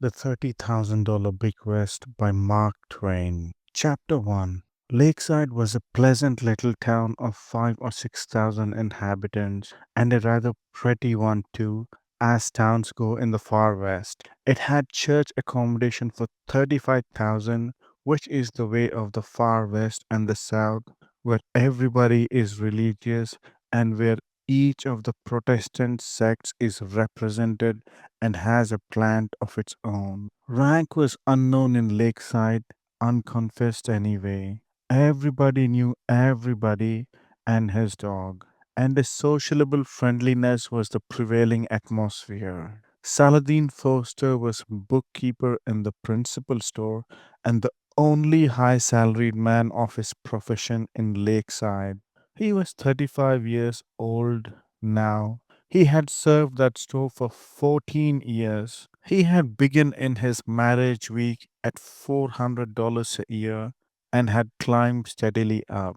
The $30,000 Bequest by Mark Twain. Chapter 1. Lakeside was a pleasant little town of 5 or 6,000 inhabitants, and a rather pretty one too, as towns go in the far west. It had church accommodation for 35,000, which is the way of the far west and the south, where everybody is religious and where each of the Protestant sects is represented and has a plant of its own. Rank was unknown in Lakeside, unconfessed anyway. Everybody knew everybody and his dog, and a sociable friendliness was the prevailing atmosphere. Saladin Foster was bookkeeper in the principal store and the only high salaried man of his profession in Lakeside. He was 35 years old now. He had served that store for 14 years. He had begun in his marriage week at $400 a year and had climbed steadily up.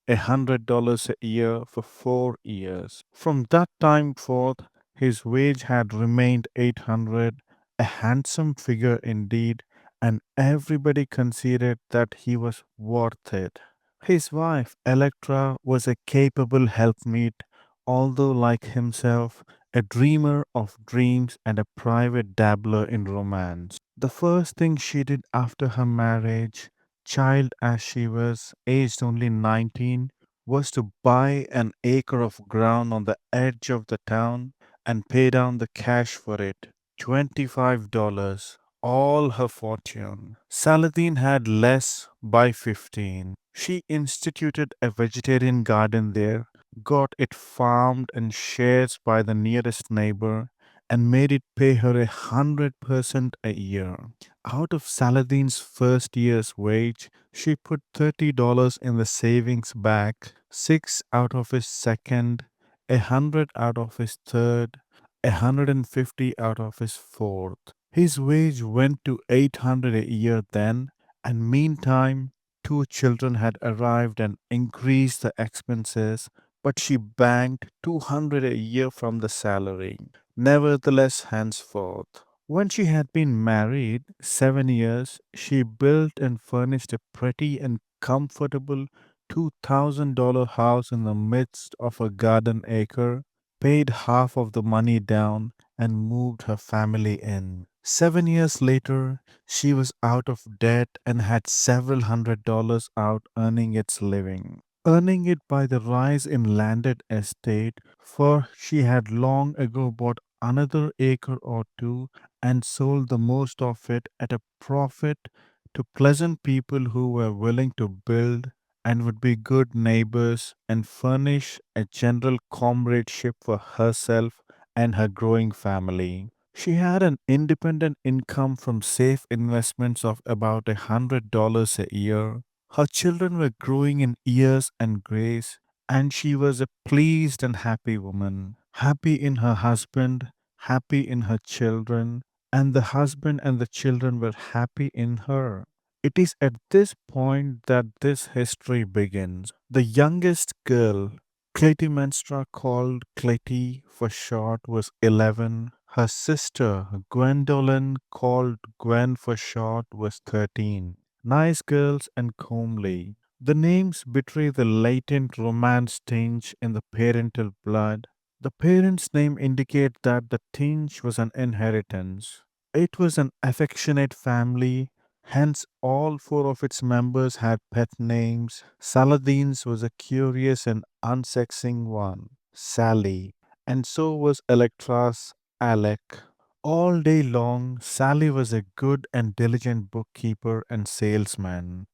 $100 a year for 4 years. From that time forth, his wage had remained 800, a handsome figure indeed, and everybody considered that he was worth it. His wife, Electra, was a capable helpmeet, although like himself, a dreamer of dreams and a private dabbler in romance. The first thing she did after her marriage, child as she was, aged only 19, was to buy an acre of ground on the edge of the town and pay down the cash for it. $25, all her fortune. Saladin had less by 15. She instituted a vegetarian garden there, got it farmed in shares by the nearest neighbor, and made it pay her 100% a year. Out of Saladin's first year's wage, she put $30 in the savings bag, 6 out of his second, 100 out of his third, 150 out of his fourth. His wage went to 800 a year then, and meantime, two children had arrived and increased the expenses, but she banked 200 a year from the salary. Nevertheless, henceforth, when she had been married 7 years, she built and furnished a pretty and comfortable $2,000 house in the midst of a garden acre, paid half of the money down, and moved her family in. 7 years later, she was out of debt and had several $100s out earning its living. Earning it by the rise in landed estate, for she had long ago bought another acre or two and sold the most of it at a profit to pleasant people who were willing to build and would be good neighbors and furnish a general comradeship for herself and her growing family. She had an independent income from safe investments of about $100 a year. Her children were growing in years and grace, and she was a pleased and happy woman. Happy in her husband, happy in her children, and the husband and the children were happy in her. It is at this point that this history begins. The youngest girl, Clytemnestra, called Clytie for short, was 11. Her sister, Gwendolen, called Gwen for short, was 13. Nice girls and comely. The names betray the latent romance tinge in the parental blood. The parent's name indicates that the tinge was an inheritance. It was an affectionate family, hence all four of its members had pet names. Saladin's was a curious and unsexing one, Sally, and so was Electra's, Alec. All day long, Sally was a good and diligent bookkeeper and salesman.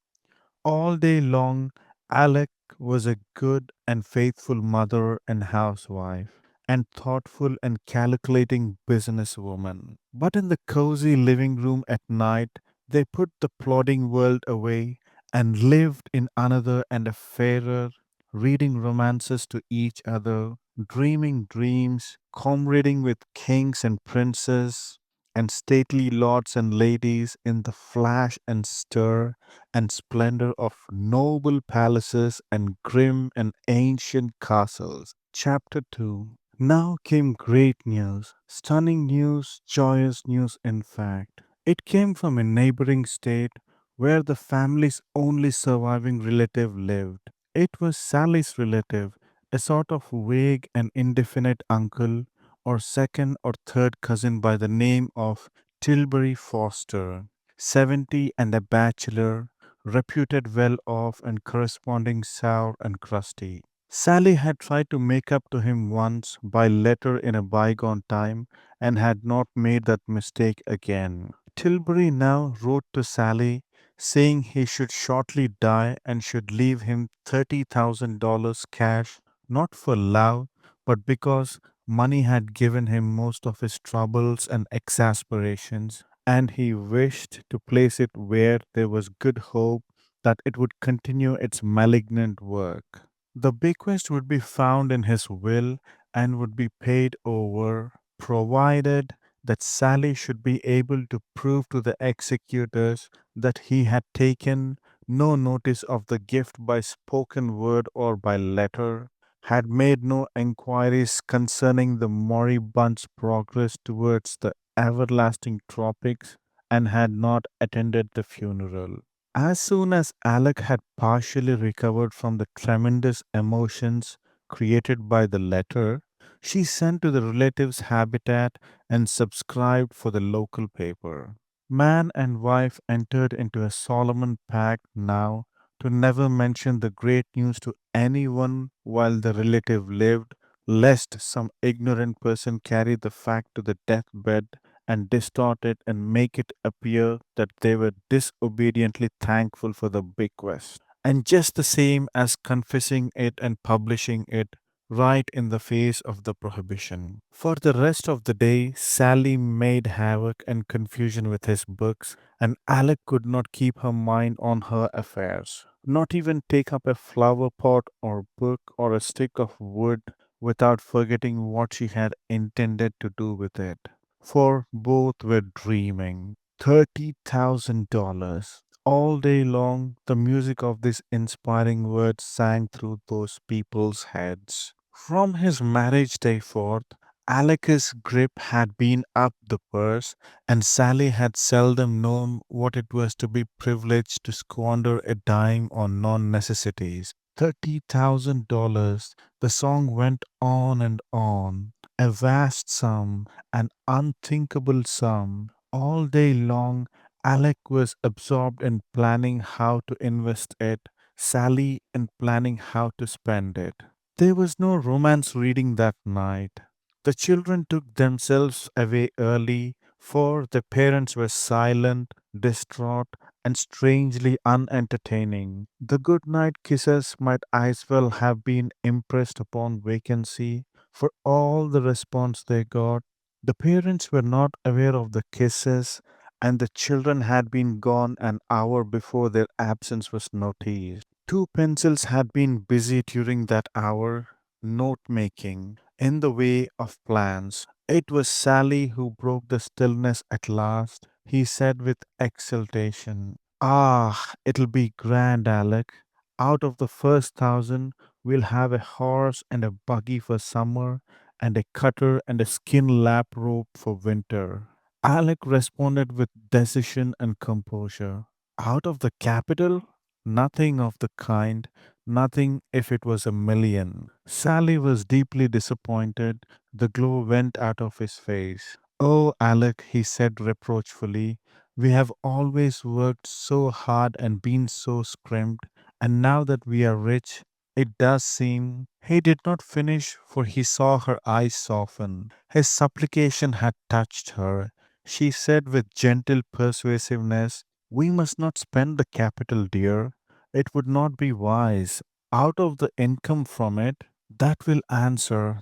All day long, Alec was a good and faithful mother and housewife, and thoughtful and calculating businesswoman. But in the cozy living room at night, they put the plodding world away and lived in another and a fairer, reading romances to each other, dreaming dreams, comrading with kings and princes, and stately lords and ladies in the flash and stir and splendor of noble palaces and grim and ancient castles. Chapter 2. Now came great news, stunning news, joyous news, in fact. It came from a neighboring state where the family's only surviving relative lived. It was Sally's relative, a sort of vague and indefinite uncle or second or third cousin by the name of Tilbury Foster, 70 and a bachelor, reputed well off and corresponding sour and crusty. Sally had tried to make up to him once by letter in a bygone time and had not made that mistake again. Tilbury now wrote to Sally saying he should shortly die and should leave him $30,000 cash, not for love, but because money had given him most of his troubles and exasperations, and he wished to place it where there was good hope that it would continue its malignant work. The bequest would be found in his will and would be paid over, provided that Sally should be able to prove to the executors that he had taken no notice of the gift by spoken word or by letter, had made no enquiries concerning the moribund's progress towards the everlasting tropics, and had not attended the funeral. As soon as Alec had partially recovered from the tremendous emotions created by the letter, she sent to the relative's habitat and subscribed for the local paper. Man and wife entered into a solemn pact now to never mention the great news to anyone while the relative lived, lest some ignorant person carry the fact to the deathbed and distort it and make it appear that they were disobediently thankful for the bequest. And just the same as confessing it and publishing it right in the face of the prohibition. For the rest of the day, Sally made havoc and confusion with his books, and Alec could not keep her mind on her affairs, not even take up a flower pot or book or a stick of wood without forgetting what she had intended to do with it. For both were dreaming. $30,000. All day long, the music of these inspiring words sang through those people's heads. From his marriage day forth, Alec's grip had been up the purse, and Sally had seldom known what it was to be privileged to squander a dime on non necessities. $30,000. The song went on and on. A vast sum, an unthinkable sum. All day long, Alec was absorbed in planning how to invest it, Sally in planning how to spend it. There was no romance reading that night. The children took themselves away early, for their parents were silent, distraught, and strangely unentertaining. The good night kisses might as well have been impressed upon vacancy, for all the response they got. The parents were not aware of the kisses, and the children had been gone an hour before their absence was noticed. Two pencils had been busy during that hour, note making, in the way of plans. It was Sally who broke the stillness at last. He said with exultation, "Ah, it'll be grand, Alec. Out of the first thousand, we'll have a horse and a buggy for summer, and a cutter and a skin lap robe for winter." Alec responded with decision and composure. Out of the capital? Nothing of the kind, nothing if it was a million. Sally was deeply disappointed. The glow went out of his face. "Oh, Alec," he said reproachfully, "we have always worked so hard and been so scrimped, and now that we are rich, it does seem." He did not finish, for he saw her eyes soften. His supplication had touched her. She said with gentle persuasiveness, "We must not spend the capital, dear. It would not be wise. Out of the income from it, that will answer,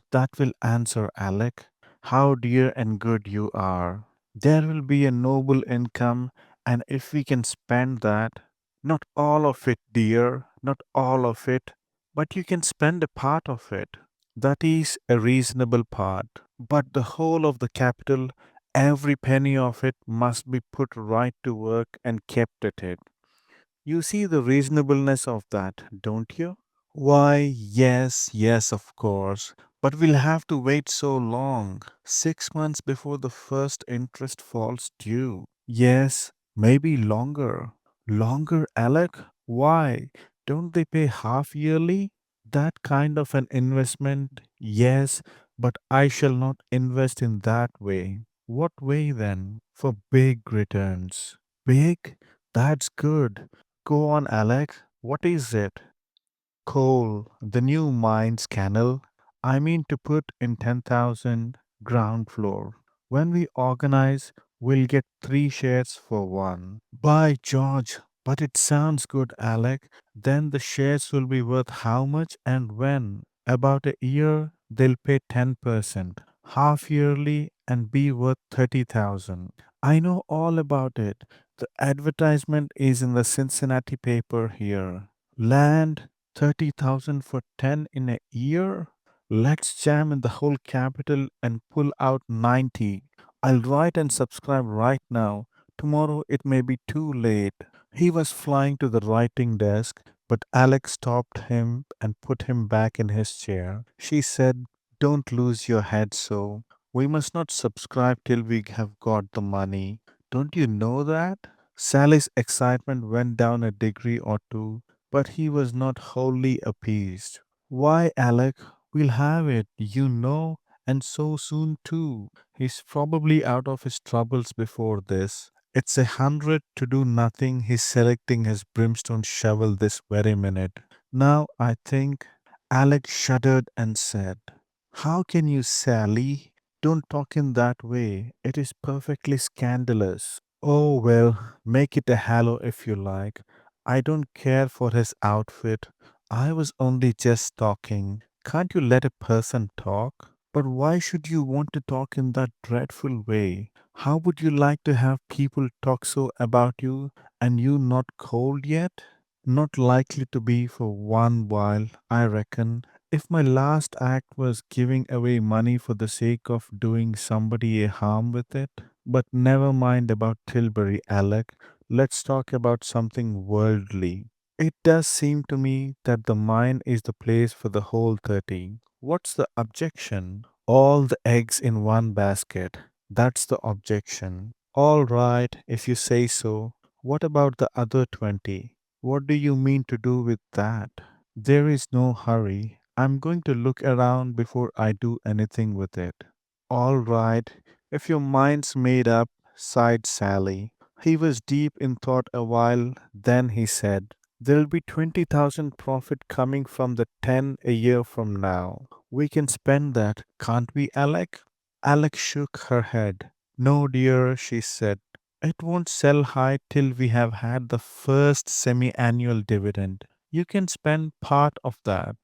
Alec. How dear and good you are. There will be a noble income, and if we can spend that, not all of it, dear, not all of it, but you can spend a part of it. That is a reasonable part. But the whole of the capital, every penny of it, must be put right to work and kept at it. You see the reasonableness of that, don't you?" "Why, yes, yes, of course. But we'll have to wait so long. 6 months before the first interest falls due." Yes, maybe longer. Longer, Alec? Why? Don't they pay half yearly? That kind of an investment, yes, but I shall not invest in that way. What way then? For big returns. Big? That's good. Go on, Alec. What is it? Coal, the new mines canal. I mean to put in 10,000 ground floor. When we organize, we'll get 3 shares for one. By George, but it sounds good, Alec. Then the shares will be worth how much and when? About a year, they'll pay 10%, half yearly, and be worth 30,000. I know all about it. The advertisement is in the Cincinnati paper here. Land 30,000 for 10 in a year? Let's jam in the whole capital and pull out 90. I'll write and subscribe right now. Tomorrow it may be too late. He was flying to the writing desk, but Alex stopped him and put him back in his chair. She said, "Don't lose your head so. We must not subscribe till we have got the money. Don't you know that?" Sally's excitement went down a degree or two, but he was not wholly appeased. "Why, Alec, we'll have it, you know, and so soon too. He's probably out of his troubles before this. It's 100 to do nothing. He's selecting his brimstone shovel this very minute. Now I think." Alec shuddered and said, "How can you, Sally? Don't talk in that way. It is perfectly scandalous." "Oh, well, make it a halo if you like. I don't care for his outfit. I was only just talking. Can't you let a person talk?" "But why should you want to talk in that dreadful way? How would you like to have people talk so about you and you not cold yet?" "Not likely to be for one while, I reckon. If my last act was giving away money for the sake of doing somebody a harm with it. But never mind about Tilbury, Alec. Let's talk about something worldly. It does seem to me that the mine is the place for the whole 30. What's the objection? All the eggs in one basket. That's the objection. All right, if you say so. What about the other 20? What do you mean to do with that?" "There is no hurry. I'm going to look around before I do anything with it." "All right, if your mind's made up," sighed Sally. He was deep in thought a while, then he said, "There'll be 20,000 profit coming from the 10 a year from now. We can spend that, can't we, Alec?" Alec shook her head. "No, dear," she said. "It won't sell high till we have had the first semi annual dividend. You can spend part of that."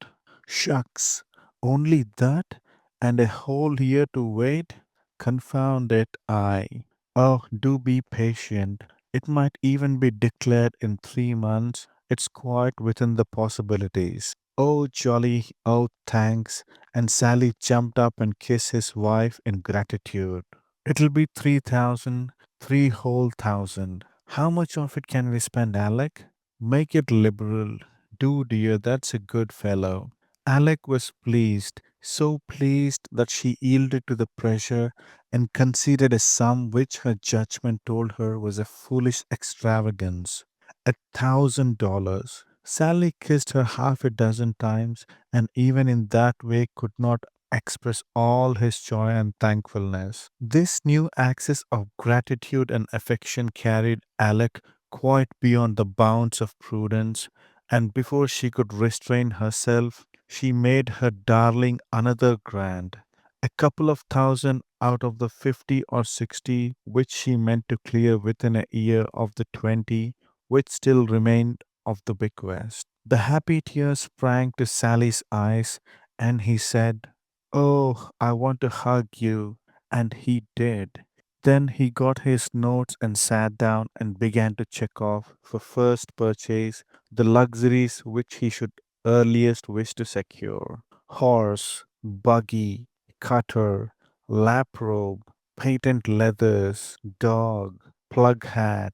"Shucks, only that? And a whole year to wait? Confound it, I. Oh, do be patient. It might even be declared in 3 months. It's quite within the possibilities." "Oh, jolly, oh, thanks." And Sally jumped up and kissed his wife in gratitude. "It'll be 3,000, 3 whole thousand. How much of it can we spend, Alec?" "Make it liberal. Do, dear, that's a good fellow." Alec was pleased, so pleased that she yielded to the pressure and conceded a sum which her judgment told her was a foolish extravagance. $1,000. Sally kissed her half a dozen times, and even in that way could not express all his joy and thankfulness. This new access of gratitude and affection carried Alec quite beyond the bounds of prudence, and before she could restrain herself, she made her darling another grant. A couple of thousand out of the 50 or 60 which she meant to clear within a year of the 20 which still remained of the bequest. The happy tears sprang to Sally's eyes, and he said, "Oh, I want to hug you." And he did. Then he got his notes and sat down and began to check off for first purchase the luxuries which he should earliest wish to secure: horse, buggy, cutter, lap robe, patent leathers, dog, plug hat,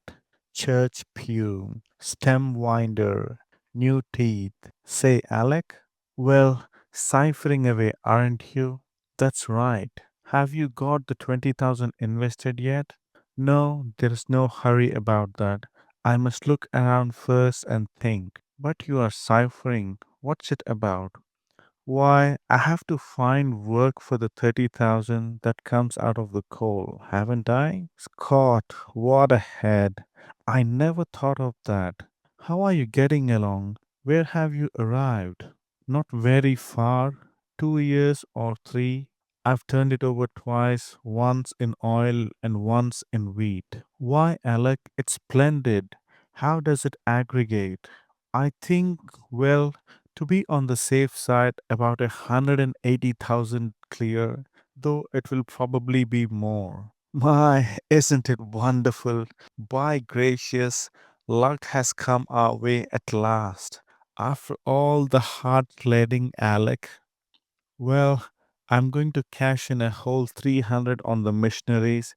church pew, stem winder, new teeth. Say, Alec? Well, ciphering away, aren't you? That's right. Have you got the 20,000 invested yet? No, there is no hurry about that. I must look around first and think. But you are ciphering. What's it about? Why, I have to find work for the 30,000 that comes out of the coal, haven't I? Scott, what a head. I never thought of that. How are you getting along? Where have you arrived? Not very far. 2 years or three. I've turned it over twice, once in oil and once in wheat. Why, Alec, it's splendid. How does it aggregate? I think, well, to be on the safe side, about 180,000 clear, though it will probably be more. My, isn't it wonderful? By gracious, luck has come our way at last. After all the hard sledding, Alec. Well, I'm going to cash in a whole 300 on the missionaries.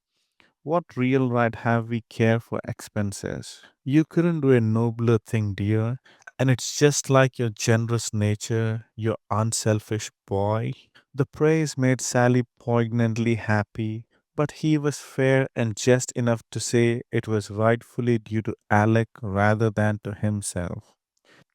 What real right have we care for expenses? You couldn't do a nobler thing, dear. And it's just like your generous nature, your unselfish boy. The praise made Sally poignantly happy, but he was fair and just enough to say it was rightfully due to Alec rather than to himself.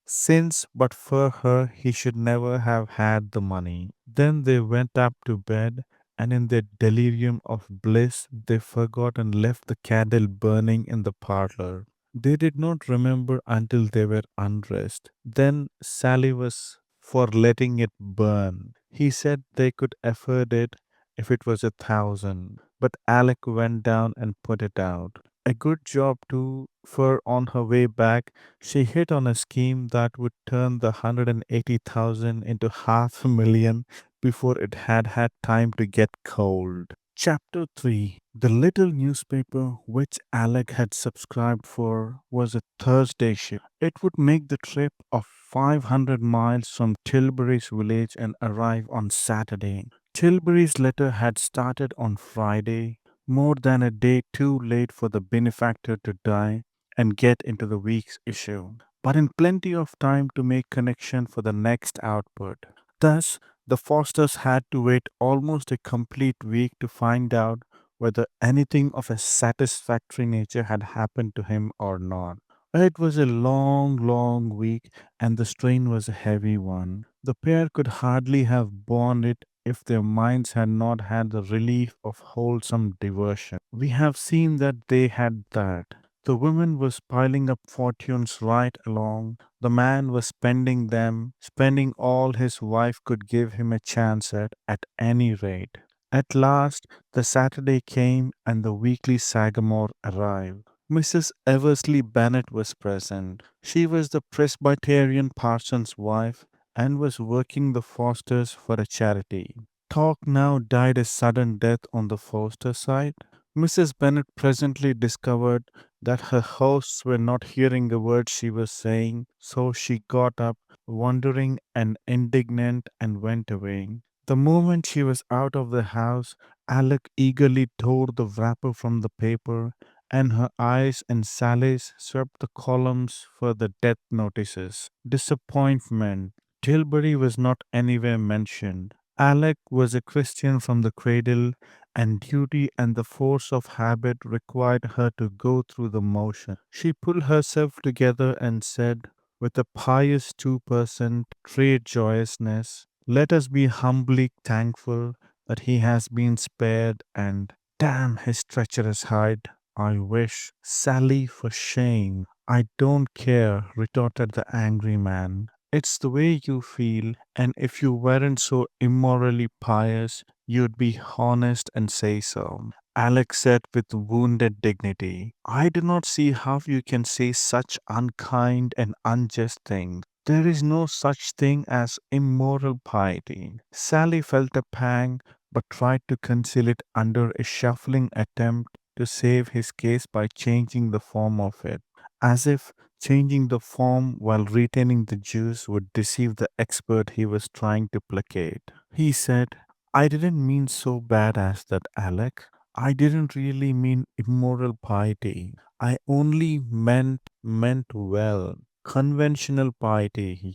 Since but for her he should never have had the money. Then they went up to bed, and in their delirium of bliss they forgot and left the candle burning in the parlor. They did not remember until they were undressed. Then Sally was for letting it burn. He said they could afford it if it was 1,000. But Alec went down and put it out. A good job too, for on her way back she hit on a scheme that would turn the 180,000 into half a million before it had had time to get cold. Chapter 3. The little newspaper which Alec had subscribed for was a Thursday ship. It would make the trip of 500 miles from Tilbury's village and arrive on Saturday. Tilbury's letter had started on Friday, more than a day too late for the benefactor to die and get into the week's issue, but in plenty of time to make connection for the next output. Thus, the Fosters had to wait almost a complete week to find out whether anything of a satisfactory nature had happened to him or not. It was a long, long week, and the strain was a heavy one. The pair could hardly have borne it if their minds had not had the relief of wholesome diversion. We have seen that they had that. The woman was piling up fortunes right along. The man was spending them, spending all his wife could give him a chance at any rate. At last, the Saturday came and the weekly Sagamore arrived. Mrs. Eversley Bennet was present. She was the Presbyterian parson's wife and was working the Fosters for a charity. Talk now died a sudden death on the Foster side. Mrs. Bennet presently discovered that her hosts were not hearing a word she was saying, so she got up, wondering and indignant, and went away. The moment she was out of the house, Alec eagerly tore the wrapper from the paper, and her eyes and Sally's swept the columns for the death notices. Disappointment. Tilbury was not anywhere mentioned. Alec was a Christian from the cradle, and duty and the force of habit required her to go through the motion. She pulled herself together and said, with a pious 2% trade joyousness, let us be humbly thankful that he has been spared, and damn his treacherous hide. I wish Sally for shame. I don't care, retorted the angry man. It's the way you feel, and if you weren't so immorally pious, you'd be honest and say so. Alex said with wounded dignity. I do not see how you can say such unkind and unjust things. There is no such thing as immoral piety. Sally felt a pang, but tried to conceal it under a shuffling attempt to save his case by changing the form of it, as if changing the form while retaining the juice would deceive the expert he was trying to placate. He said, I didn't mean so bad as that, Alec. I didn't really mean immoral piety. I only meant well. Conventional piety,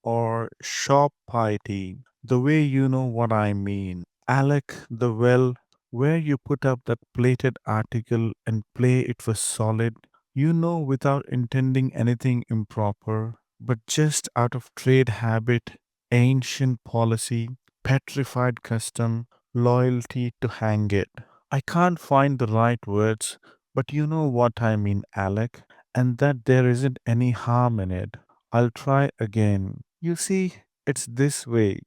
or shop piety. The way you know what I mean. Alec, the well where you put up that plated article and play it for solid, without intending anything improper, but just out of trade habit, ancient policy, petrified custom, loyalty to hang it. I can't find the right words, but you know what I mean, Alec, and that there isn't any harm in it. I'll try again. You see, it's this way.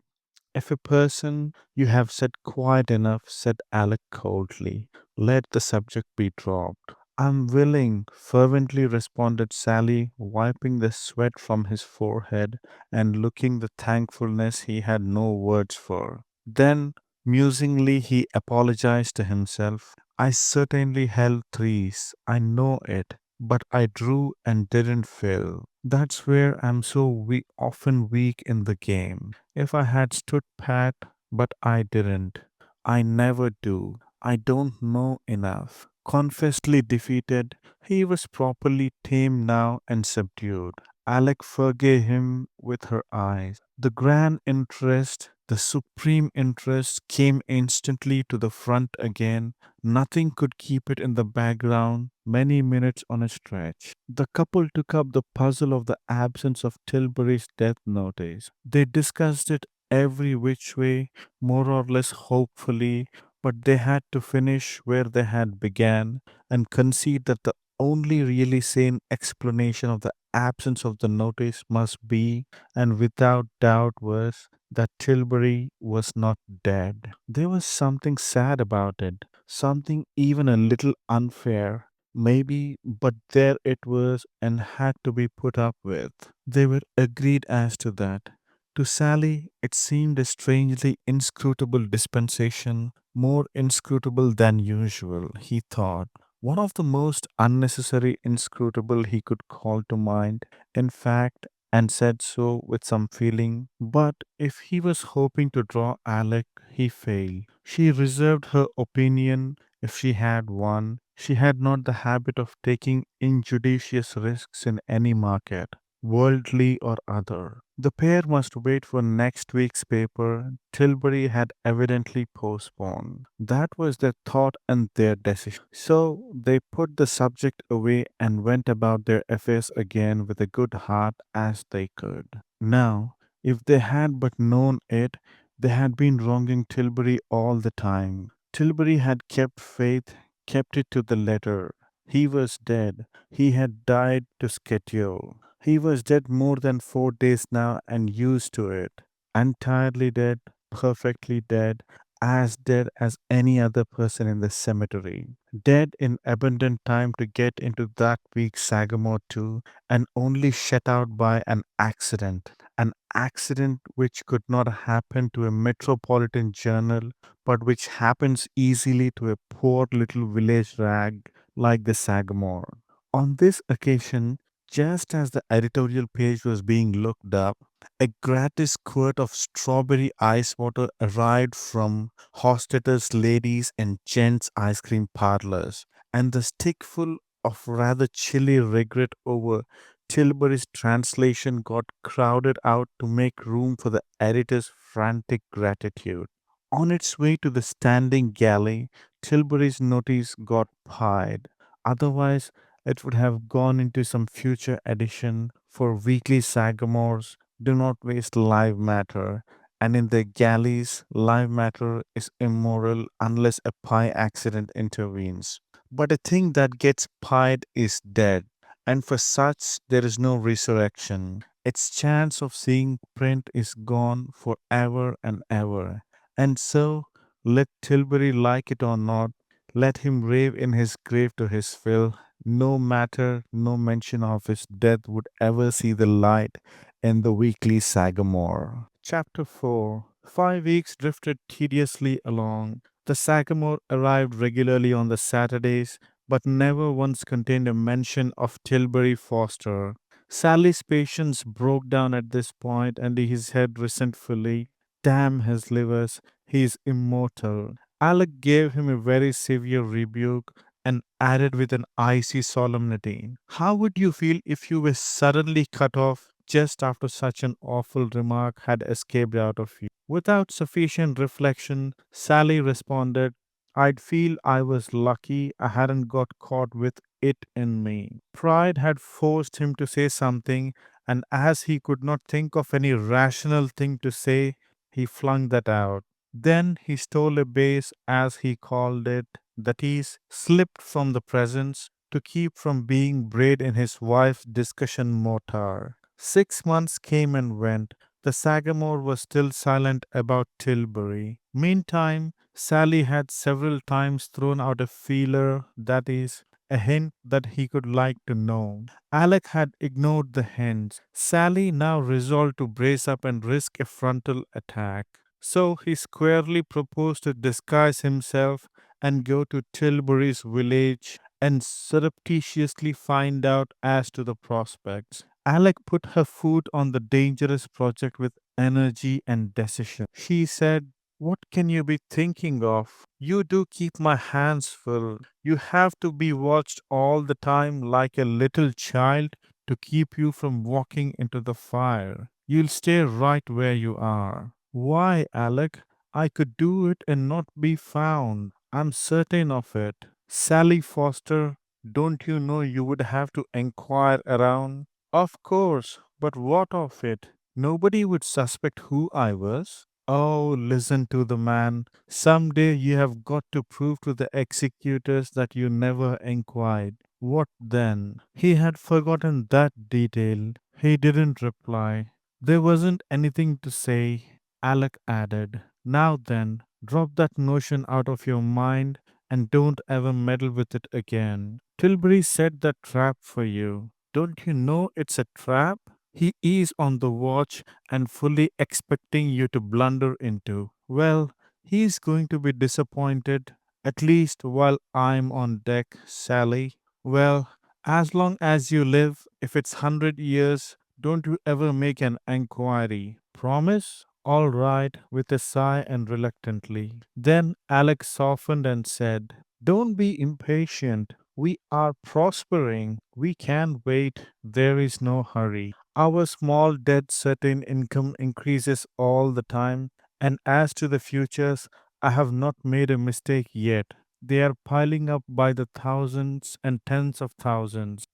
If a person you have said quiet enough, said Alec coldly, let the subject be dropped. I'm willing, fervently responded Sally, wiping the sweat from his forehead and looking the thankfulness he had no words for. Then, musingly, he apologized to himself. I certainly held threes, I know it, but I drew and didn't fill. That's where I'm so often weak in the game. If I had stood pat, but I didn't. I never do. I don't know enough. Confessedly defeated, he was properly tamed now and subdued. Alec forgave him with her eyes. The grand interest, the supreme interest, came instantly to the front again. Nothing could keep it in the background many minutes on a stretch. The couple took up the puzzle of the absence of Tilbury's death notice. They discussed it every which way, more or less hopefully, but they had to finish where they had began and concede that the only really sane explanation of the absence of the notice must be, and without doubt was, that Tilbury was not dead. There was something sad about it, something even a little unfair, maybe, but there it was and had to be put up with. They were agreed as to that. To Sally, it seemed a strangely inscrutable dispensation, more inscrutable than usual, he thought. One of the most unnecessary inscrutable he could call to mind, in fact, and said so with some feeling. But if he was hoping to draw Alec, he failed. She reserved her opinion if she had one. She had not the habit of taking injudicious risks in any market, worldly or other. The pair must wait for next week's paper. Tilbury had evidently postponed. That was their thought and their decision. So they put the subject away and went about their affairs again with a good heart as they could. Now, if they had but known it, they had been wronging Tilbury all the time. Tilbury had kept faith, kept it to the letter. He was dead. He had died to schedule. He was dead more than 4 days now and used to it. Entirely dead, perfectly dead, as dead as any other person in the cemetery. Dead in abundant time to get into that week's Sagamore too, and only shut out by an accident. An accident which could not happen to a metropolitan journal, but which happens easily to a poor little village rag like the Sagamore. On this occasion, just as the editorial page was being looked up, a gratis quart of strawberry ice water arrived from Hostetter's Ladies and Gents Ice Cream Parlors, and the stickful of rather chilly regret over Tilbury's translation got crowded out to make room for the editor's frantic gratitude. On its way to the standing galley, Tilbury's notice got pied. Otherwise, it would have gone into some future edition, for weekly sagamores do not waste live matter, and in their galleys, live matter is immoral unless a pie accident intervenes. But a thing that gets pied is dead, and for such there is no resurrection. Its chance of seeing print is gone for ever and ever. And so, let Tilbury like it or not, let him rave in his grave to his fill. No matter, no mention of his death would ever see the light in the weekly Sagamore. Chapter 4. 5 weeks drifted tediously along. The Sagamore arrived regularly on the Saturdays, but never once contained a mention of Tilbury Foster. Sally's patience broke down at this point, and his head resentfully. Damn his livers, he is immortal. Alec gave him a very severe rebuke and added with an icy solemnity, how would you feel if you were suddenly cut off just after such an awful remark had escaped out of you? Without sufficient reflection, Sally responded, I'd feel I was lucky I hadn't got caught with it in me. Pride had forced him to say something, and as he could not think of any rational thing to say, he flung that out. Then he stole a base, as he called it, that is, slipped from the presence to keep from being brayed in his wife's discussion mortar. 6 months came and went. The Sagamore was still silent about Tilbury. Meantime, Sally had several times thrown out a feeler, that is, a hint that he could like to know. Alec had ignored the hints. Sally now resolved to brace up and risk a frontal attack. So he squarely proposed to disguise himself and go to Tilbury's village and surreptitiously find out as to the prospects. Alec put her foot on the dangerous project with energy and decision. She said, "What can you be thinking of? You do keep my hands full. You have to be watched all the time like a little child to keep you from walking into the fire. You'll stay right where you are." "Why, Alec? I could do it and not be found. I'm certain of it." "Sally Foster, don't you know you would have to inquire around?" "Of course, but what of it? Nobody would suspect who I was." "Oh, listen to the man. Some day you have got to prove to the executors that you never inquired." "What then?" He had forgotten that detail. He didn't reply. "There wasn't anything to say," Alec added. "Now then, drop that notion out of your mind and don't ever meddle with it again. Tilbury set that trap for you. Don't you know it's a trap? He is on the watch and fully expecting you to blunder into. Well, he's going to be disappointed, at least while I'm on deck, Sally. Well, as long as you live, if it's 100 years, don't you ever make an enquiry. Promise?" "All right," with a sigh and reluctantly. Then Alex softened and said, "Don't be impatient. We are prospering. We can wait. There is no hurry. Our small dead certain income increases all the time, and as to the futures, I have not made a mistake yet. They are piling up by the thousands and tens of thousands.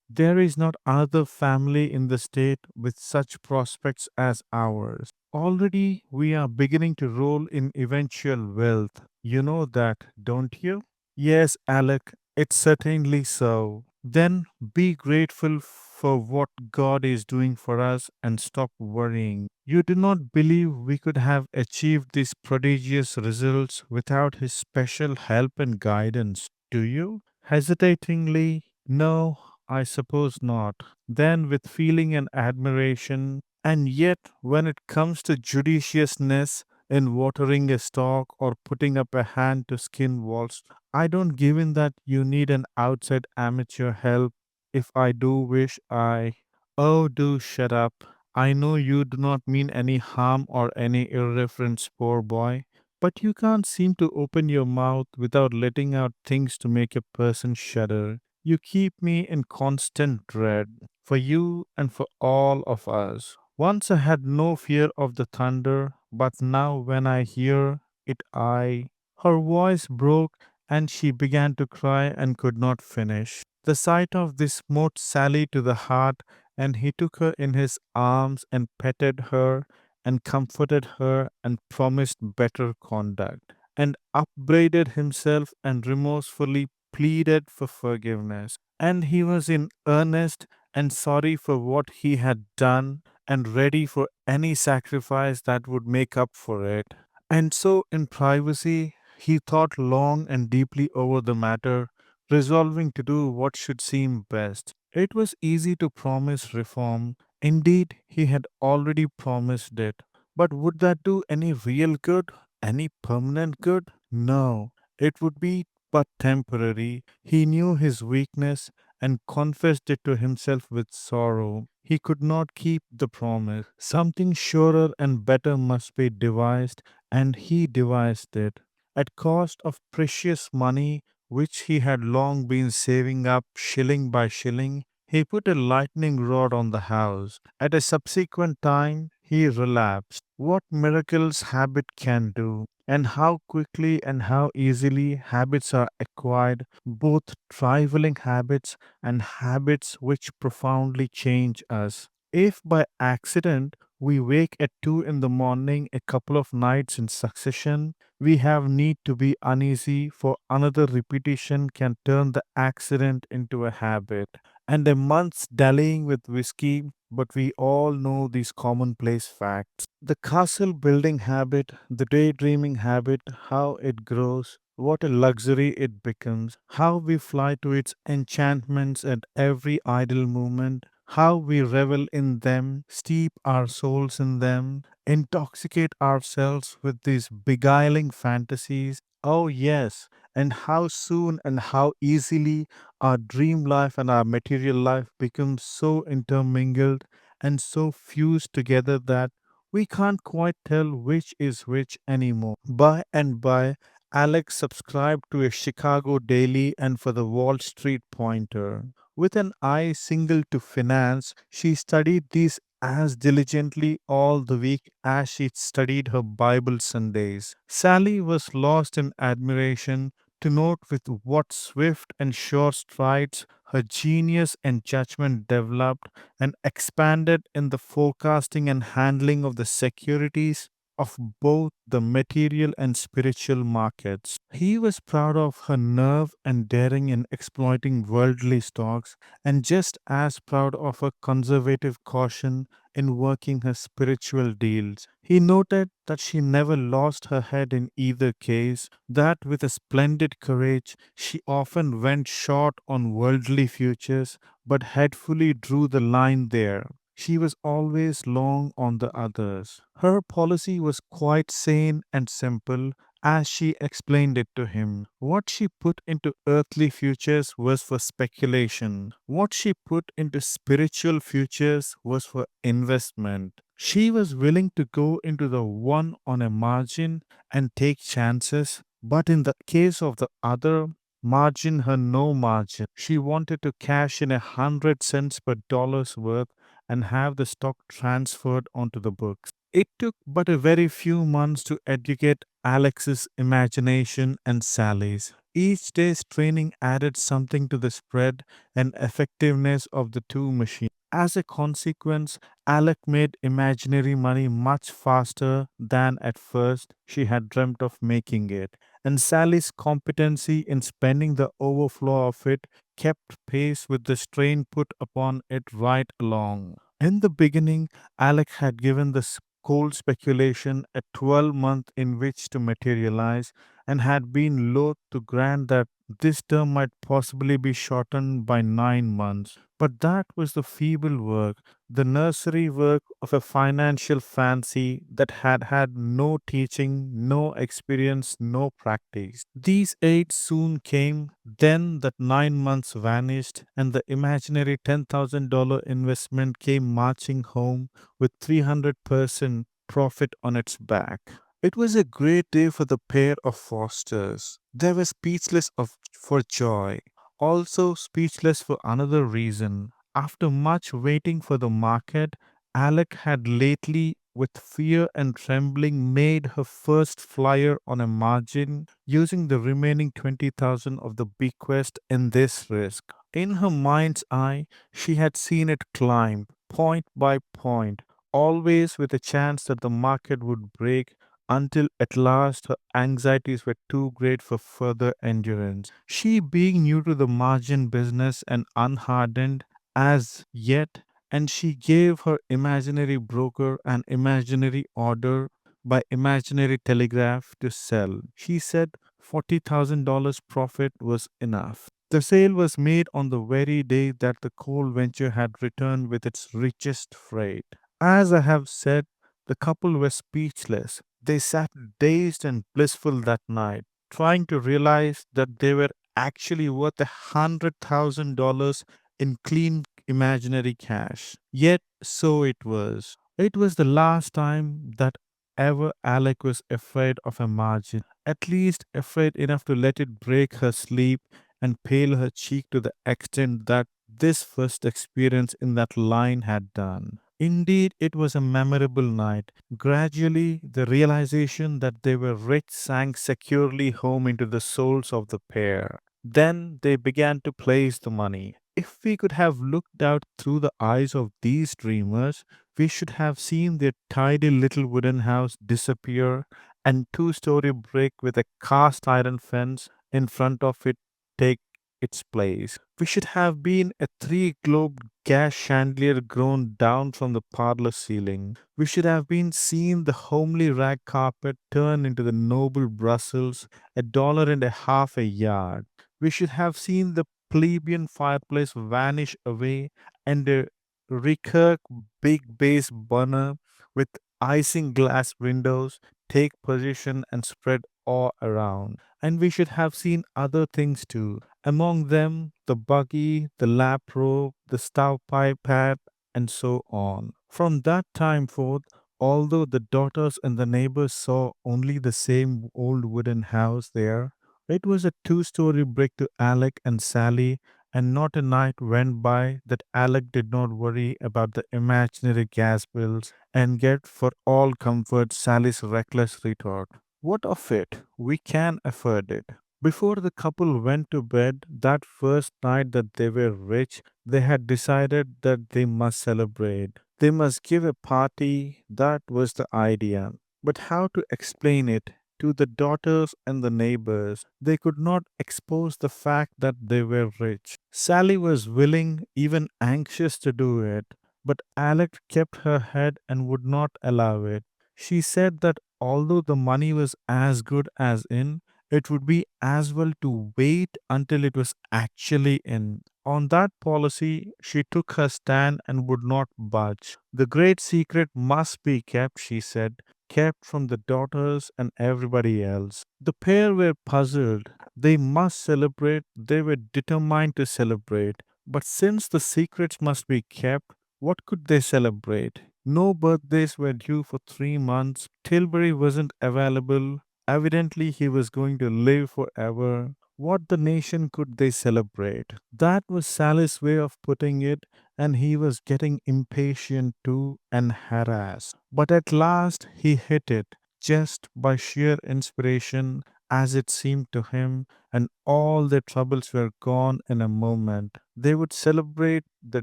There is not another family in the state with such prospects as ours. Already we are beginning to roll in eventual wealth. You know that, don't you?" "Yes, Alec, it's certainly so." "Then be grateful for what God is doing for us and stop worrying. You do not believe we could have achieved these prodigious results without His special help and guidance, do you?" Hesitatingly, "No, I suppose not." Then, with feeling and admiration, "And yet, when it comes to judiciousness in watering a stalk or putting up a hand to skin walls, I don't give in that you need an outside amateur help if I do wish I—" "Oh, do shut up. I know you do not mean any harm or any irreverence, poor boy. But you can't seem to open your mouth without letting out things to make a person shudder. You keep me in constant dread, for you and for all of us. Once I had no fear of the thunder, but now when I hear it, I—" Her voice broke and she began to cry and could not finish. The sight of this smote Sally to the heart, and he took her in his arms and petted her and comforted her and promised better conduct and upbraided himself and remorsefully pleaded for forgiveness. And he was in earnest and sorry for what he had done and ready for any sacrifice that would make up for it. And so, in privacy, he thought long and deeply over the matter, resolving to do what should seem best. It was easy to promise reform. Indeed, he had already promised it. But would that do any real good? Any permanent good? No. It would be but temporary. He knew his weakness and confessed it to himself with sorrow. He could not keep the promise. Something surer and better must be devised, and he devised it. At cost of precious money, which he had long been saving up shilling by shilling, he put a lightning rod on the house. At a subsequent time, he relapsed. What miracles habit can do, and how quickly and how easily habits are acquired, both trivialing habits and habits which profoundly change us. If by accident we wake at 2 in the morning a couple of nights in succession, we have need to be uneasy, for another repetition can turn the accident into a habit. And a month's dallying with whiskey, but we all know these commonplace facts. The castle building habit, the daydreaming habit, how it grows, what a luxury it becomes, how we fly to its enchantments at every idle moment, how we revel in them, steep our souls in them, intoxicate ourselves with these beguiling fantasies. Oh, yes, and how soon and how easily our dream life and our material life become so intermingled and so fused together that we can't quite tell which is which anymore. By and by, Alex subscribed to a Chicago daily and for the Wall Street Pointer. With an eye single to finance, she studied these as diligently all the week as she studied her Bible Sundays. Sally was lost in admiration to note with what swift and sure strides her genius and judgment developed and expanded in the forecasting and handling of the securities of both the material and spiritual markets. He was proud of her nerve and daring in exploiting worldly stocks, and just as proud of her conservative caution in working her spiritual deals. He noted that she never lost her head in either case, that with a splendid courage she often went short on worldly futures, but headfully drew the line there. She was always long on the others. Her policy was quite sane and simple, as she explained it to him. What she put into earthly futures was for speculation. What she put into spiritual futures was for investment. She was willing to go into the one on a margin and take chances, but in the case of the other, margin her no margin. She wanted to cash in 100 cents per dollar's worth and have the stock transferred onto the books. It took but a very few months to educate Alex's imagination and Sally's. Each day's training added something to the spread and effectiveness of the two machines. As a consequence, Alec made imaginary money much faster than at first she had dreamt of making it, and Sally's competency in spending the overflow of it kept pace with the strain put upon it right along. In the beginning, Alec had given the cold speculation a 12-month in which to materialize and had been loath to grant that this term might possibly be shortened by 9 months. But that was the feeble work, the nursery work of a financial fancy that had had no teaching, no experience, no practice. These 8 soon came, then that 9 months vanished, and the imaginary $10,000 investment came marching home with 300% profit on its back. It was a great day for the pair of Fosters. They were speechless for joy, also speechless for another reason. After much waiting for the market, Alec had lately, with fear and trembling, made her first flyer on a margin, using the remaining 20,000 of the bequest in this risk. In her mind's eye, she had seen it climb, point by point, always with a chance that the market would break, until at last her anxieties were too great for further endurance. She, being new to the margin business and unhardened as yet, and she gave her imaginary broker an imaginary order by imaginary telegraph to sell. She said $40,000 profit was enough. The sale was made on the very day that the coal venture had returned with its richest freight. As I have said, the couple were speechless. They sat dazed and blissful that night, trying to realize that they were actually worth $100,000 in clean imaginary cash. Yet so it was. It was the last time that ever Alec was afraid of a margin, at least afraid enough to let it break her sleep and pale her cheek to the extent that this first experience in that line had done. Indeed, it was a memorable night. Gradually, the realization that they were rich sank securely home into the souls of the pair. Then they began to place the money. If we could have looked out through the eyes of these dreamers, we should have seen their tidy little wooden house disappear and two-story brick with a cast iron fence in front of it take its place. We should have been a three-globed gas chandelier grown down from the parlor ceiling. We should have been seen the homely rag carpet turn into the noble Brussels, $1.50 a yard. We should have seen the plebeian fireplace vanish away and a recurve big base burner with icing glass windows take position and spread awe around. And we should have seen other things too, among them the buggy, the lap robe, the stovepipe hat, and so on. From that time forth, although the daughters and the neighbors saw only the same old wooden house there, it was a two-story brick to Alec and Sally, and not a night went by that Alec did not worry about the imaginary gas bills and get for all comfort Sally's reckless retort. What of it? We can afford it. Before the couple went to bed that first night that they were rich, they had decided that they must celebrate. They must give a party. That was the idea. But how to explain it to the daughters and the neighbors? They could not expose the fact that they were rich. Sally was willing, even anxious to do it, but Alec kept her head and would not allow it. She said that although the money was as good as in, it would be as well to wait until it was actually in. On that policy, she took her stand and would not budge. The great secret must be kept, she said, kept from the daughters and everybody else. The pair were puzzled. They must celebrate, they were determined to celebrate. But since the secrets must be kept, what could they celebrate? No birthdays were due for 3 months. Tilbury wasn't available. Evidently, he was going to live forever. What the nation could they celebrate? That was Sally's way of putting it, and he was getting impatient too and harassed. But at last he hit it, just by sheer inspiration, as it seemed to him, and all their troubles were gone in a moment. They would celebrate the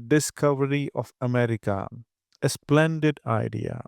discovery of America. A splendid idea.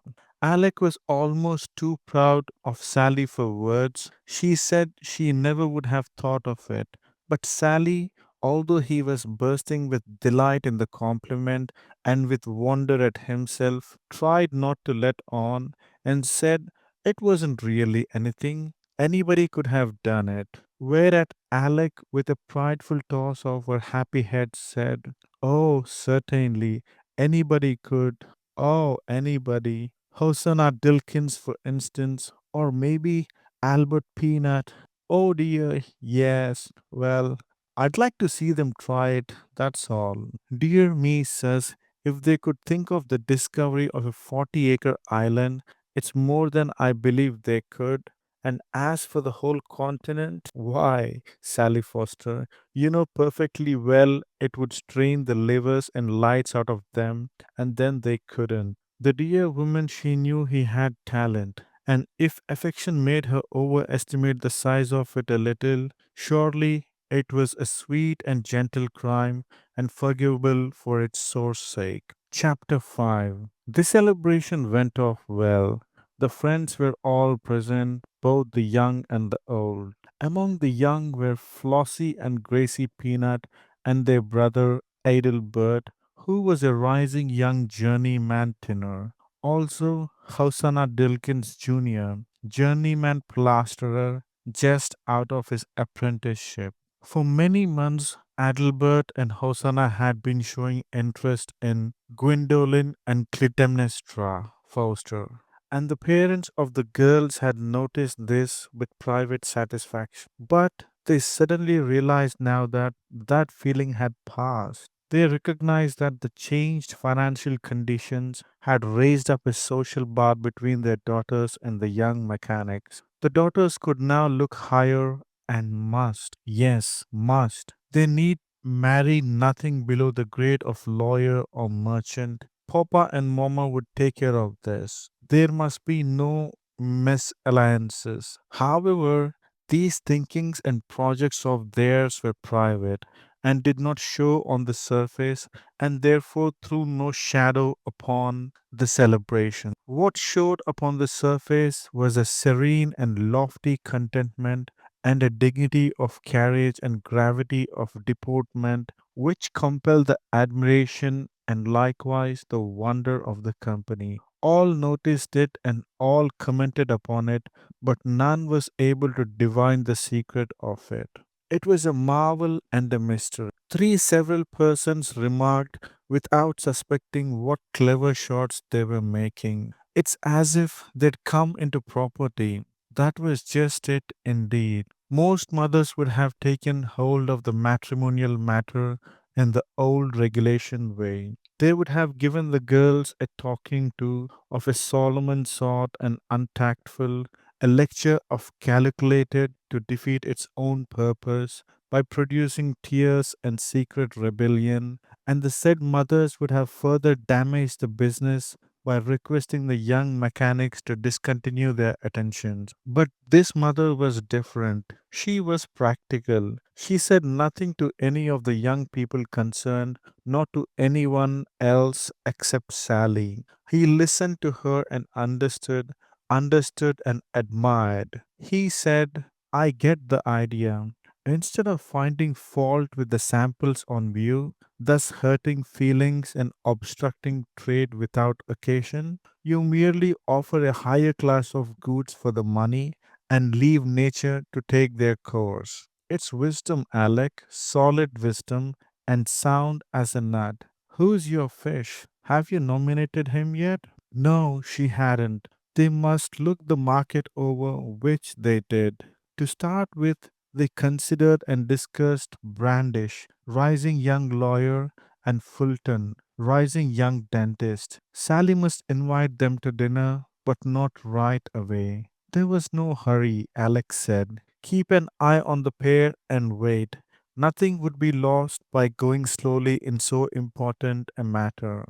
Alec was almost too proud of Sally for words. She said she never would have thought of it. But Sally, although he was bursting with delight in the compliment and with wonder at himself, tried not to let on and said it wasn't really anything. Anybody could have done it. Whereat Alec, with a prideful toss of her happy head, said, "Oh, certainly, anybody could. Oh, anybody. Hosanna Dilkins, for instance, or maybe Albert Peanut. Oh dear, yes. Well, I'd like to see them try it, that's all. Dear me, says, if they could think of the discovery of a 40-acre island, it's more than I believe they could. And as for the whole continent, why, Sally Foster, you know perfectly well it would strain the livers and lights out of them, and then they couldn't. The dear woman, she knew he had talent, and if affection made her overestimate the size of it a little, surely it was a sweet and gentle crime and forgivable for its source sake. Chapter 5. The celebration went off well. The friends were all present, both the young and the old. Among the young were Flossie and Gracie Peanut and their brother Adelbert, who was a rising young journeyman tinner. Also, Hosanna Dilkins Jr., journeyman plasterer, just out of his apprenticeship. For many months, Adelbert and Hosanna had been showing interest in Gwendolen and Clytemnestra Foster, and the parents of the girls had noticed this with private satisfaction. But they suddenly realized now that that feeling had passed. They recognized that the changed financial conditions had raised up a social bar between their daughters and the young mechanics. The daughters could now look higher and must, yes, must. They need marry nothing below the grade of lawyer or merchant, Papa and Mama would take care of this. There must be no misalliances. However, these thinkings and projects of theirs were private and did not show on the surface and therefore threw no shadow upon the celebration. What showed upon the surface was a serene and lofty contentment and a dignity of carriage and gravity of deportment which compelled the admiration and likewise the wonder of the company. All noticed it and all commented upon it, but none was able to divine the secret of it. It was a marvel and a mystery. Three several persons remarked without suspecting what clever shots they were making. It's as if they'd come into property. That was just it indeed. Most mothers would have taken hold of the matrimonial matter in the old regulation way. They would have given the girls a talking to of a Solomon sort and untactful, a lecture of calculated to defeat its own purpose by producing tears and secret rebellion, and the said mothers would have further damaged the business by requesting the young mechanics to discontinue their attentions. But this mother was different. She was practical. She said nothing to any of the young people concerned, not to anyone else except Sally. He listened to her and understood and admired. He said, I get the idea. Instead of finding fault with the samples on view, thus hurting feelings and obstructing trade without occasion, you merely offer a higher class of goods for the money and leave nature to take their course. It's wisdom, Alec, solid wisdom, and sound as a nut. Who's your fish? Have you nominated him yet? No, she hadn't. They must look the market over, which they did. To start with, they considered and discussed Brandish, rising young lawyer, and Fulton, rising young dentist. Sally must invite them to dinner, but not right away. There was no hurry, Alex said. Keep an eye on the pair and wait. Nothing would be lost by going slowly in so important a matter.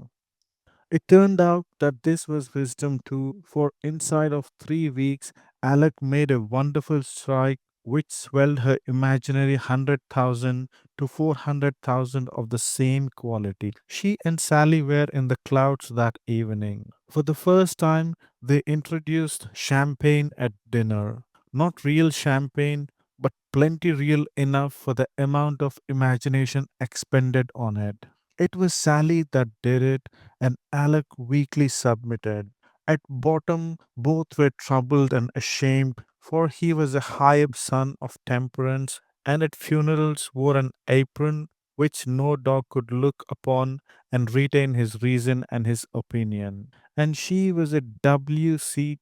It turned out that this was wisdom too, for inside of 3 weeks, Alec made a wonderful strike which swelled her imaginary 100,000 to 400,000 of the same quality. She and Sally were in the clouds that evening. For the first time, they introduced champagne at dinner. Not real champagne, but plenty real enough for the amount of imagination expended on it. It was Sally that did it, and Alec weakly submitted. At bottom, both were troubled and ashamed, for he was a hired son of temperance, and at funerals wore an apron which no dog could look upon and retain his reason and his opinion. And she was a WCTU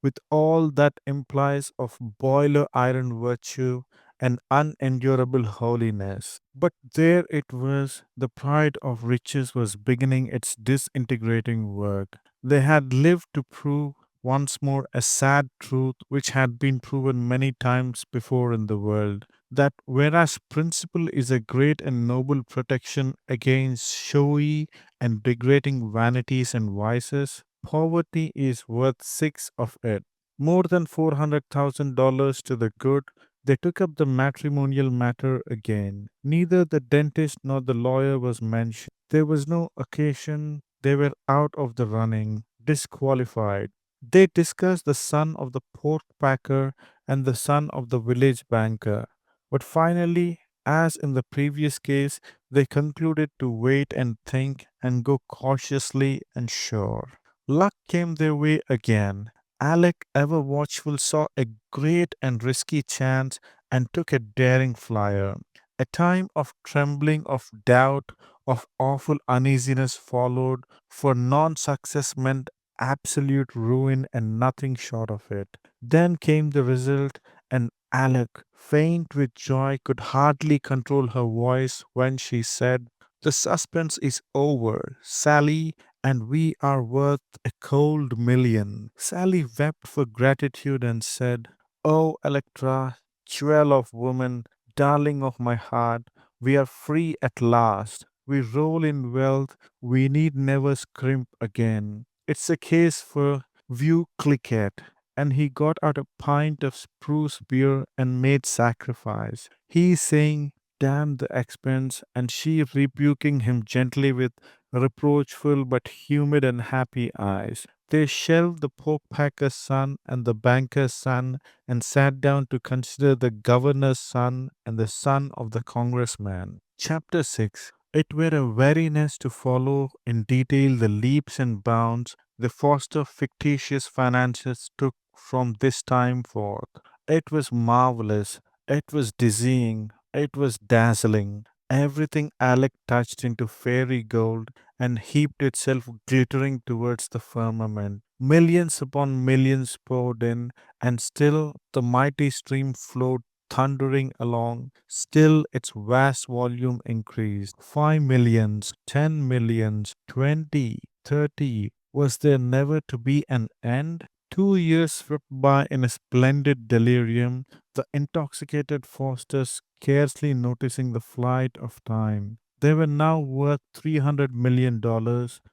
with all that implies of boiler iron virtue and unendurable holiness. But there it was, the pride of riches was beginning its disintegrating work. They had lived to prove once more a sad truth which had been proven many times before in the world, that whereas principle is a great and noble protection against showy and degrading vanities and vices, poverty is worth six of it. More than $400,000 to the good, they took up the matrimonial matter again. Neither the dentist nor the lawyer was mentioned. There was no occasion. They were out of the running, disqualified. They discussed the son of the pork packer and the son of the village banker. But finally, as in the previous case, they concluded to wait and think and go cautiously and sure. Luck came their way again. Alec, ever watchful, saw a great and risky chance and took a daring flyer. A time of trembling, of doubt, of awful uneasiness followed, for non success meant absolute ruin and nothing short of it. Then came the result, and Alec, faint with joy, could hardly control her voice when she said, the suspense is over, Sally, and we are worth a cold million. Sally wept for gratitude and said, oh, Electra, jewel of woman, darling of my heart, we are free at last. we roll in wealth, we need never scrimp again. It's a case for view cliquet. And he got out a pint of spruce beer and made sacrifice. He saying, "Damn the expense," and she rebuking him gently with reproachful but humid and happy eyes. They shelved the pork packer's son and the banker's son and sat down to consider the governor's son and the son of the congressman. Chapter 6. It were a weariness to follow in detail the leaps and bounds the Foster fictitious finances took from this time forth. It was marvelous, it was dizzying, it was dazzling. Everything Alec touched into fairy gold and heaped itself glittering towards the firmament. Millions upon millions poured in, and still the mighty stream flowed thundering along. Still its vast volume increased. 5 millions, 10 millions, 20, 30. Was there never to be an end? 2 years swept by in a splendid delirium, the intoxicated Fosters scarcely noticing the flight of time. They were now worth $300 million.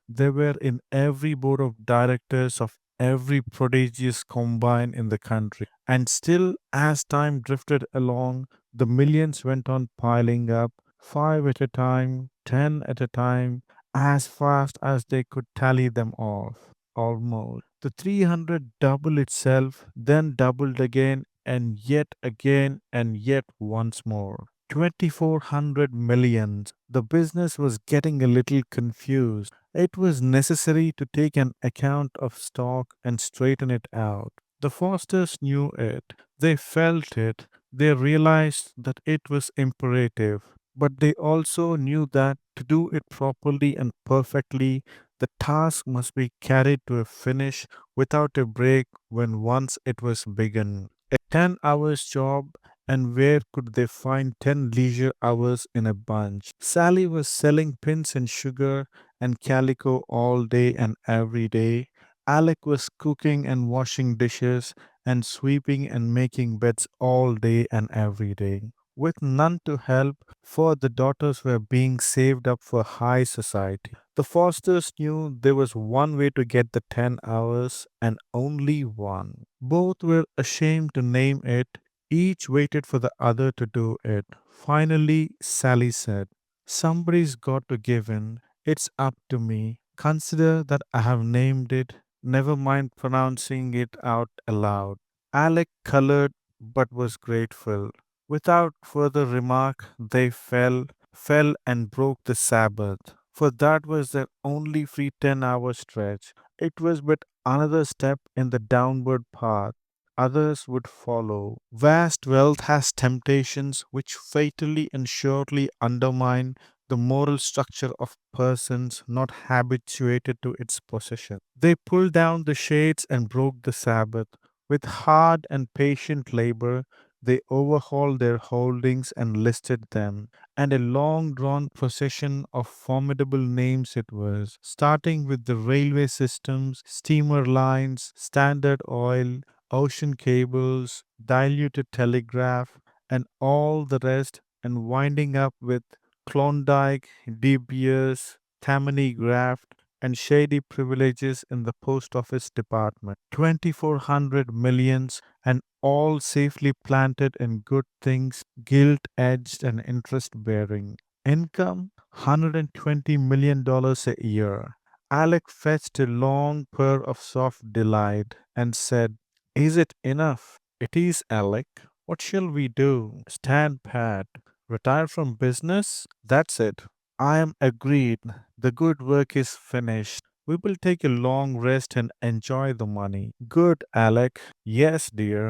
They were in every board of directors of every prodigious combine in the country. And still, as time drifted along, the millions went on piling up, five at a time, 10 at a time, as fast as they could tally them off. Almost. The 300 doubled itself, then doubled again, and yet once more. 2400 millions. The business was getting a little confused. It was necessary to take an account of stock and straighten it out. The Fosters knew it. They felt it. They realized that it was imperative. But they also knew that to do it properly and perfectly, the task must be carried to a finish without a break when once it was begun. A 10 hours job, and where could they find 10 leisure hours in a bunch? Sally was selling pins and sugar and calico all day and every day. Alec was cooking and washing dishes and sweeping and making beds all day and every day. With none to help, for the daughters were being saved up for high society. The Fosters knew there was one way to get the 10 hours and only one. Both were ashamed to name it. Each waited for the other to do it. Finally, Sally said, "Somebody's got to give in. It's up to me. Consider that I have named it. Never mind pronouncing it out aloud." Alec colored but was grateful. Without further remark, they fell and broke the Sabbath, for that was their only free 10-hour stretch. It was but another step in the downward path. Others would follow. Vast wealth has temptations which fatally and surely undermine the moral structure of persons not habituated to its possession. They pulled down the shades and broke the Sabbath. With hard and patient labor, they overhauled their holdings and listed them, and a long drawn procession of formidable names it was, starting with the railway systems, steamer lines, Standard Oil, ocean cables, diluted telegraph, and all the rest, and winding up with Klondike, De Beers, Tammany Graft, and shady privileges in the post office department. 2400 millions and all safely planted in good things, gilt edged and interest bearing. Income $120 million a year. Alec fetched a long purr of soft delight and said, "Is it enough?" "It is, Alec. What shall we do? Stand pat? Retire from business?" "That's it. I am agreed. The good work is finished. We will take a long rest and enjoy the money." "Good, Alec." "Yes, dear.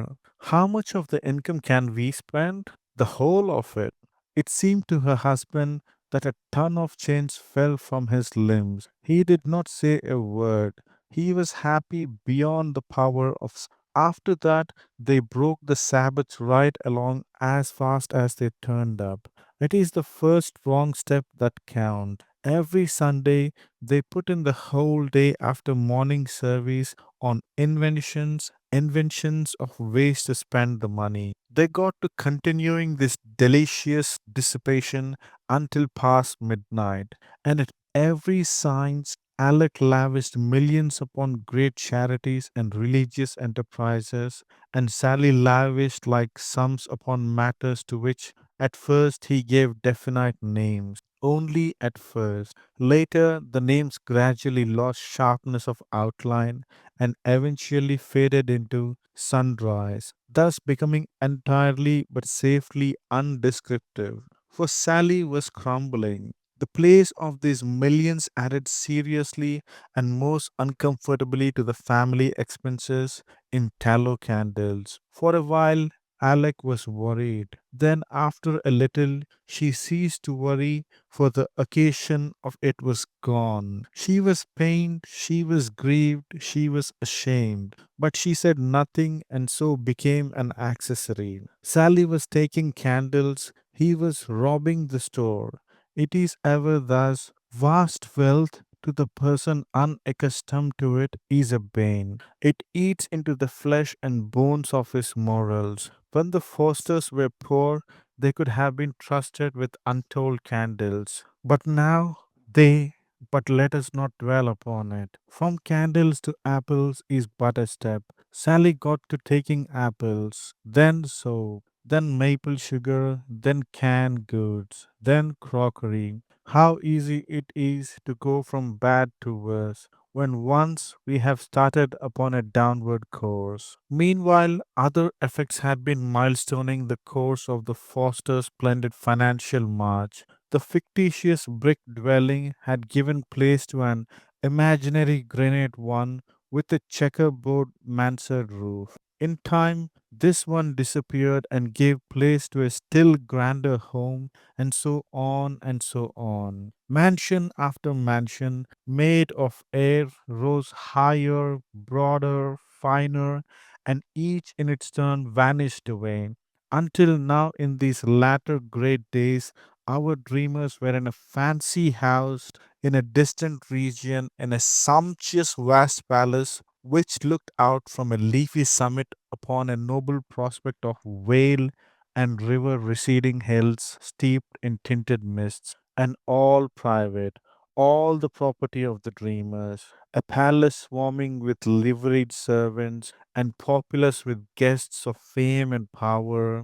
How much of the income can we spend?" "The whole of it." It seemed to her husband that a ton of chains fell from his limbs. He did not say a word. He was happy beyond the power of. After that, they broke the Sabbath right along as fast as they turned up. It is the first wrong step that counts. Every Sunday, they put in the whole day after morning service on inventions inventions of ways to spend the money. They got to continuing this delicious dissipation until past midnight, and at every signs Alec lavished millions upon great charities and religious enterprises, and Sally lavished like sums upon matters to which at first he gave definite names. Only at first. Later, the names gradually lost sharpness of outline and eventually faded into sunrise, thus becoming entirely but safely undescriptive. For Sally was crumbling. The place of these millions added seriously and most uncomfortably to the family expenses in tallow candles. For a while, Alec was worried. Then, after a little, she ceased to worry, for the occasion of it was gone. She was pained, she was grieved, she was ashamed, but she said nothing and so became an accessory. Sally was taking candles, he was robbing the store. It is ever thus. Vast wealth to the person unaccustomed to it is a bane. It eats into the flesh and bones of his morals. When the Fosters were poor, they could have been trusted with untold candles. But now they, but let us not dwell upon it. From candles to apples is but a step. Sally got to taking apples, then soap, then maple sugar, then canned goods, then crockery. How easy it is to go from bad to worse when once we have started upon a downward course. Meanwhile, other effects had been milestoning the course of the Foster's splendid financial march. The fictitious brick dwelling had given place to an imaginary granite one with a checkerboard mansard roof. In time, this one disappeared and gave place to a still grander home, and so on and so on. Mansion after mansion, made of air, rose higher, broader, finer, and each in its turn vanished away. Until now, in these latter great days, our dreamers were in a fancy house in a distant region in a sumptuous vast palace which looked out from a leafy summit upon a noble prospect of vale and river receding hills steeped in tinted mists, and all private, all the property of the dreamers, a palace swarming with liveried servants and populous with guests of fame and power,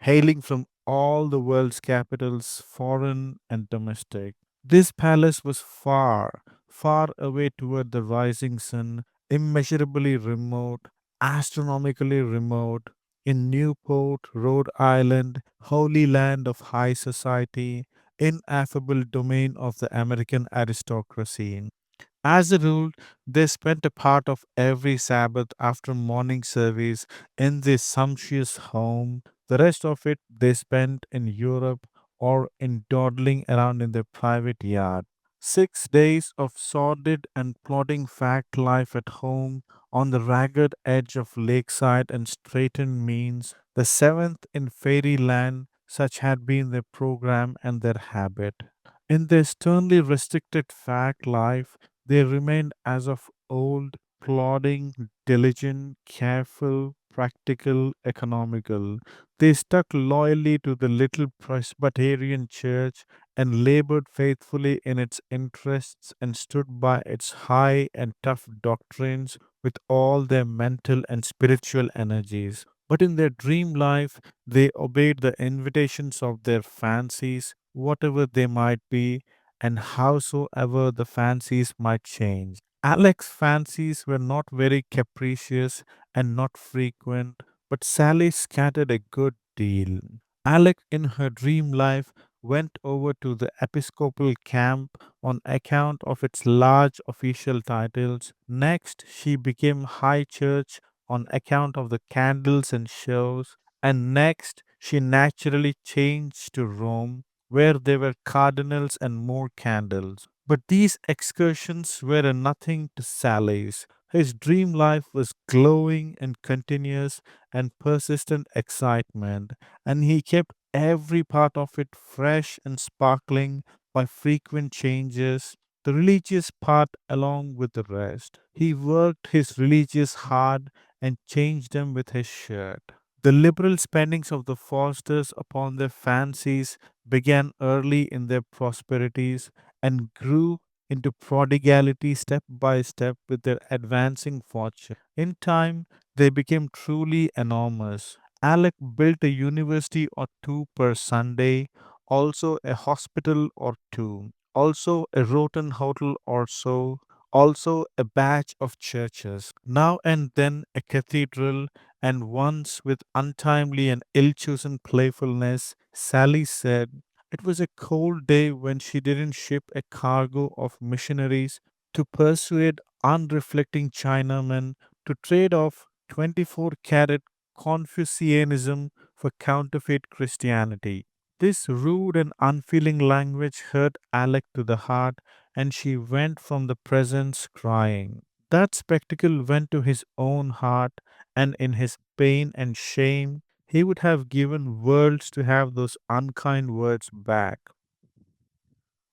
hailing from all the world's capitals, foreign and domestic. This palace was far, far away toward the rising sun, immeasurably remote, astronomically remote, in Newport, Rhode Island, holy land of high society, ineffable domain of the American aristocracy. As a rule, they spent a part of every Sabbath after morning service in this sumptuous home. The rest of it they spent in Europe or in dawdling around in their private yard. 6 days of sordid and plodding fact life at home on the ragged edge of lakeside and straitened means. The seventh in fairyland, such had been their program and their habit. In their sternly restricted fact life, they remained as of old, plodding, diligent, careful, practical, economical. They stuck loyally to the little Presbyterian church and labored faithfully in its interests and stood by its high and tough doctrines with all their mental and spiritual energies. But in their dream life, they obeyed the invitations of their fancies, whatever they might be, and howsoever the fancies might change. Alec's fancies were not very capricious and not frequent, but Sally scattered a good deal. Alec, in her dream life, went over to the Episcopal camp on account of its large official titles. Next, she became High Church on account of the candles and shows. And next, she naturally changed to Rome, where there were cardinals and more candles. But these excursions were a nothing to Sally's. His dream life was glowing and continuous and persistent excitement, and he kept every part of it fresh and sparkling by frequent changes, the religious part along with the rest. He worked his religious hard and changed them with his shirt. The liberal spendings of the Fosters upon their fancies began early in their prosperities and grew into prodigality step by step with their advancing fortune. In time, they became truly enormous. Alec built a university or two per Sunday, also a hospital or two, also a Rotten hotel or so, also a batch of churches, now and then a cathedral, and once, with untimely and ill chosen playfulness, Sally said, it was a cold day when she didn't ship a cargo of missionaries to persuade unreflecting Chinamen to trade off 24-carat Confucianism for counterfeit Christianity. This rude and unfeeling language hurt Alec to the heart, and she went from the presence crying. That spectacle went to his own heart, and in his pain and shame, he would have given worlds to have those unkind words back.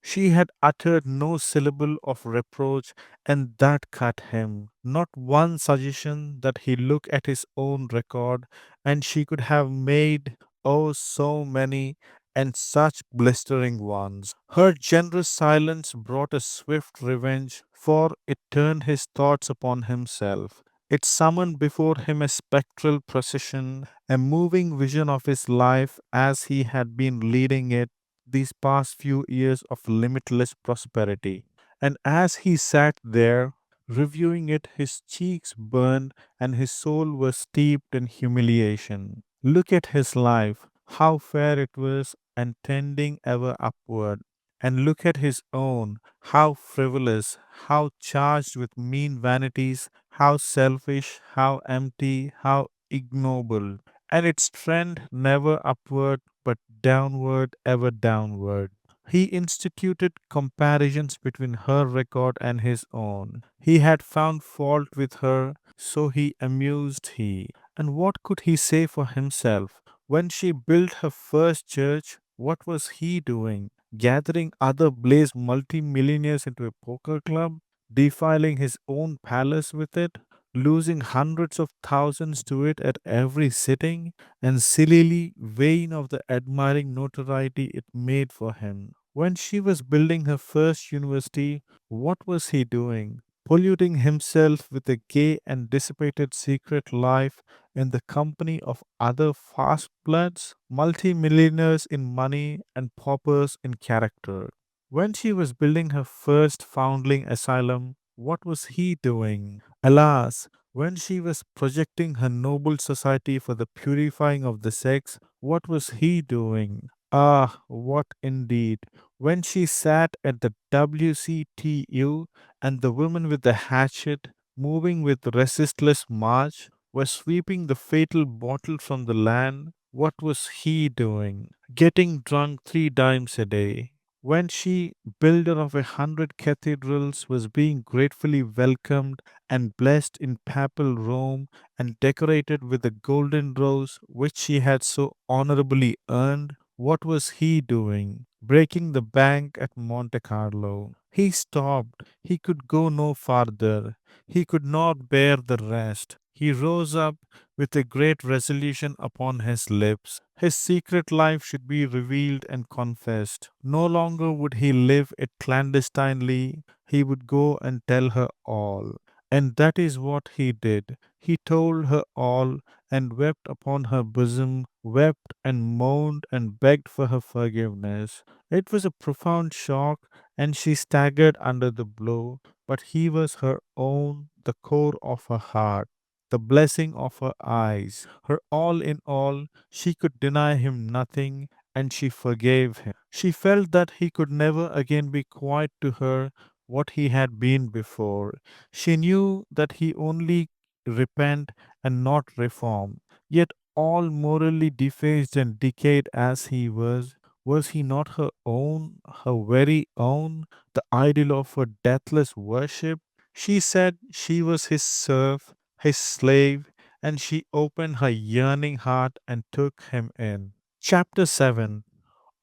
She had uttered no syllable of reproach, and that cut him. Not one suggestion that he look at his own record, and she could have made, oh, so many, and such blistering ones. Her generous silence brought a swift revenge, for it turned his thoughts upon himself. It summoned before him a spectral procession, a moving vision of his life as he had been leading it these past few years of limitless prosperity. And as he sat there, reviewing it, his cheeks burned and his soul was steeped in humiliation. Look at his life, how fair it was and tending ever upward. And look at his own, how frivolous, how charged with mean vanities, how selfish, how empty, how ignoble. And its trend never upward but downward, ever downward. He instituted comparisons between her record and his own. He had found fault with her, so he amused he. And what could he say for himself? When she built her first church, what was he doing? Gathering other Blaze multimillionaires into a poker club? Defiling his own palace with it? Losing hundreds of thousands to it at every sitting? And sillily vain of the admiring notoriety it made for him. When she was building her first university, what was he doing? Polluting himself with a gay and dissipated secret life in the company of other fast bloods, multimillionaires in money and paupers in character. When she was building her first foundling asylum, what was he doing? Alas, when she was projecting her noble society for the purifying of the sex, what was he doing? Ah, what indeed? When she sat at the WCTU and the woman with the hatchet, moving with resistless march, was sweeping the fatal bottle from the land, what was he doing? Getting drunk 3 times a day. When she, builder of 100 cathedrals, was being gratefully welcomed and blessed in papal Rome and decorated with the golden rose which she had so honorably earned, what was he doing? Breaking the bank at Monte Carlo. He stopped. He could go no farther. He could not bear the rest. He rose up with a great resolution upon his lips. His secret life should be revealed and confessed. No longer would he live it clandestinely. He would go and tell her all. And that is what he did. He told her all and wept upon her bosom, wept and moaned and begged for her forgiveness. It was a profound shock, and she staggered under the blow, but he was her own, the core of her heart, the blessing of her eyes, her all in all. She could deny him nothing, and she forgave him. She felt that he could never again be quite to her what he had been before. She knew that he only repent and not reform. Yet all morally defaced and decayed as he was he not her own, her very own, the idol of her deathless worship? She said she was his serf, his slave, and she opened her yearning heart and took him in. Chapter 7.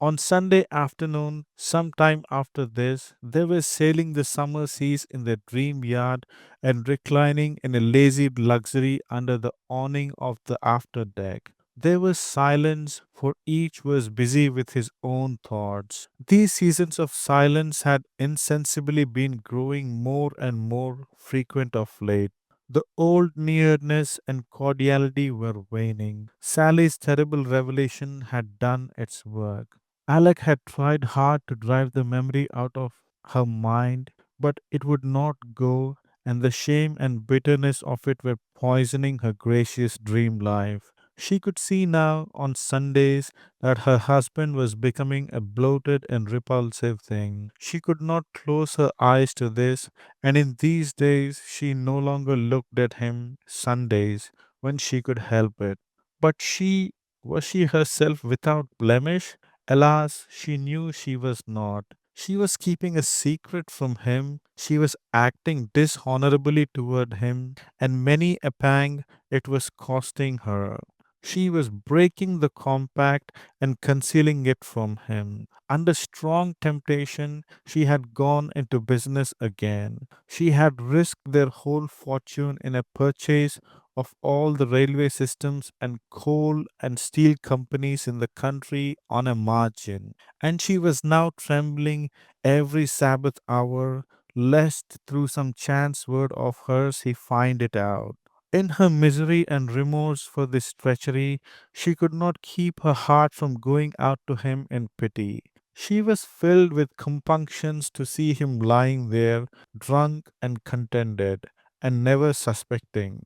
On Sunday afternoon, sometime after this, they were sailing the summer seas in their dream yard and reclining in a lazy luxury under the awning of the after deck. There was silence, for each was busy with his own thoughts. These seasons of silence had insensibly been growing more and more frequent of late. The old nearness and cordiality were waning. Sally's terrible revelation had done its work. Alec had tried hard to drive the memory out of her mind, but it would not go, and the shame and bitterness of it were poisoning her gracious dream life. She could see now on Sundays that her husband was becoming a bloated and repulsive thing. She could not close her eyes to this, and in these days she no longer looked at him Sundays when she could help it. But she was she herself without blemish? Alas, she knew she was not. She was keeping a secret from him. She was acting dishonorably toward him, and many a pang it was costing her. She was breaking the compact and concealing it from him. Under strong temptation, she had gone into business again. She had risked their whole fortune in a purchase of all the railway systems and coal and steel companies in the country on a margin, and she was now trembling every Sabbath hour lest through some chance word of hers he find it out. In her misery and remorse for this treachery, she could not keep her heart from going out to him in pity. She was filled with compunctions to see him lying there, drunk and contented, and never suspecting,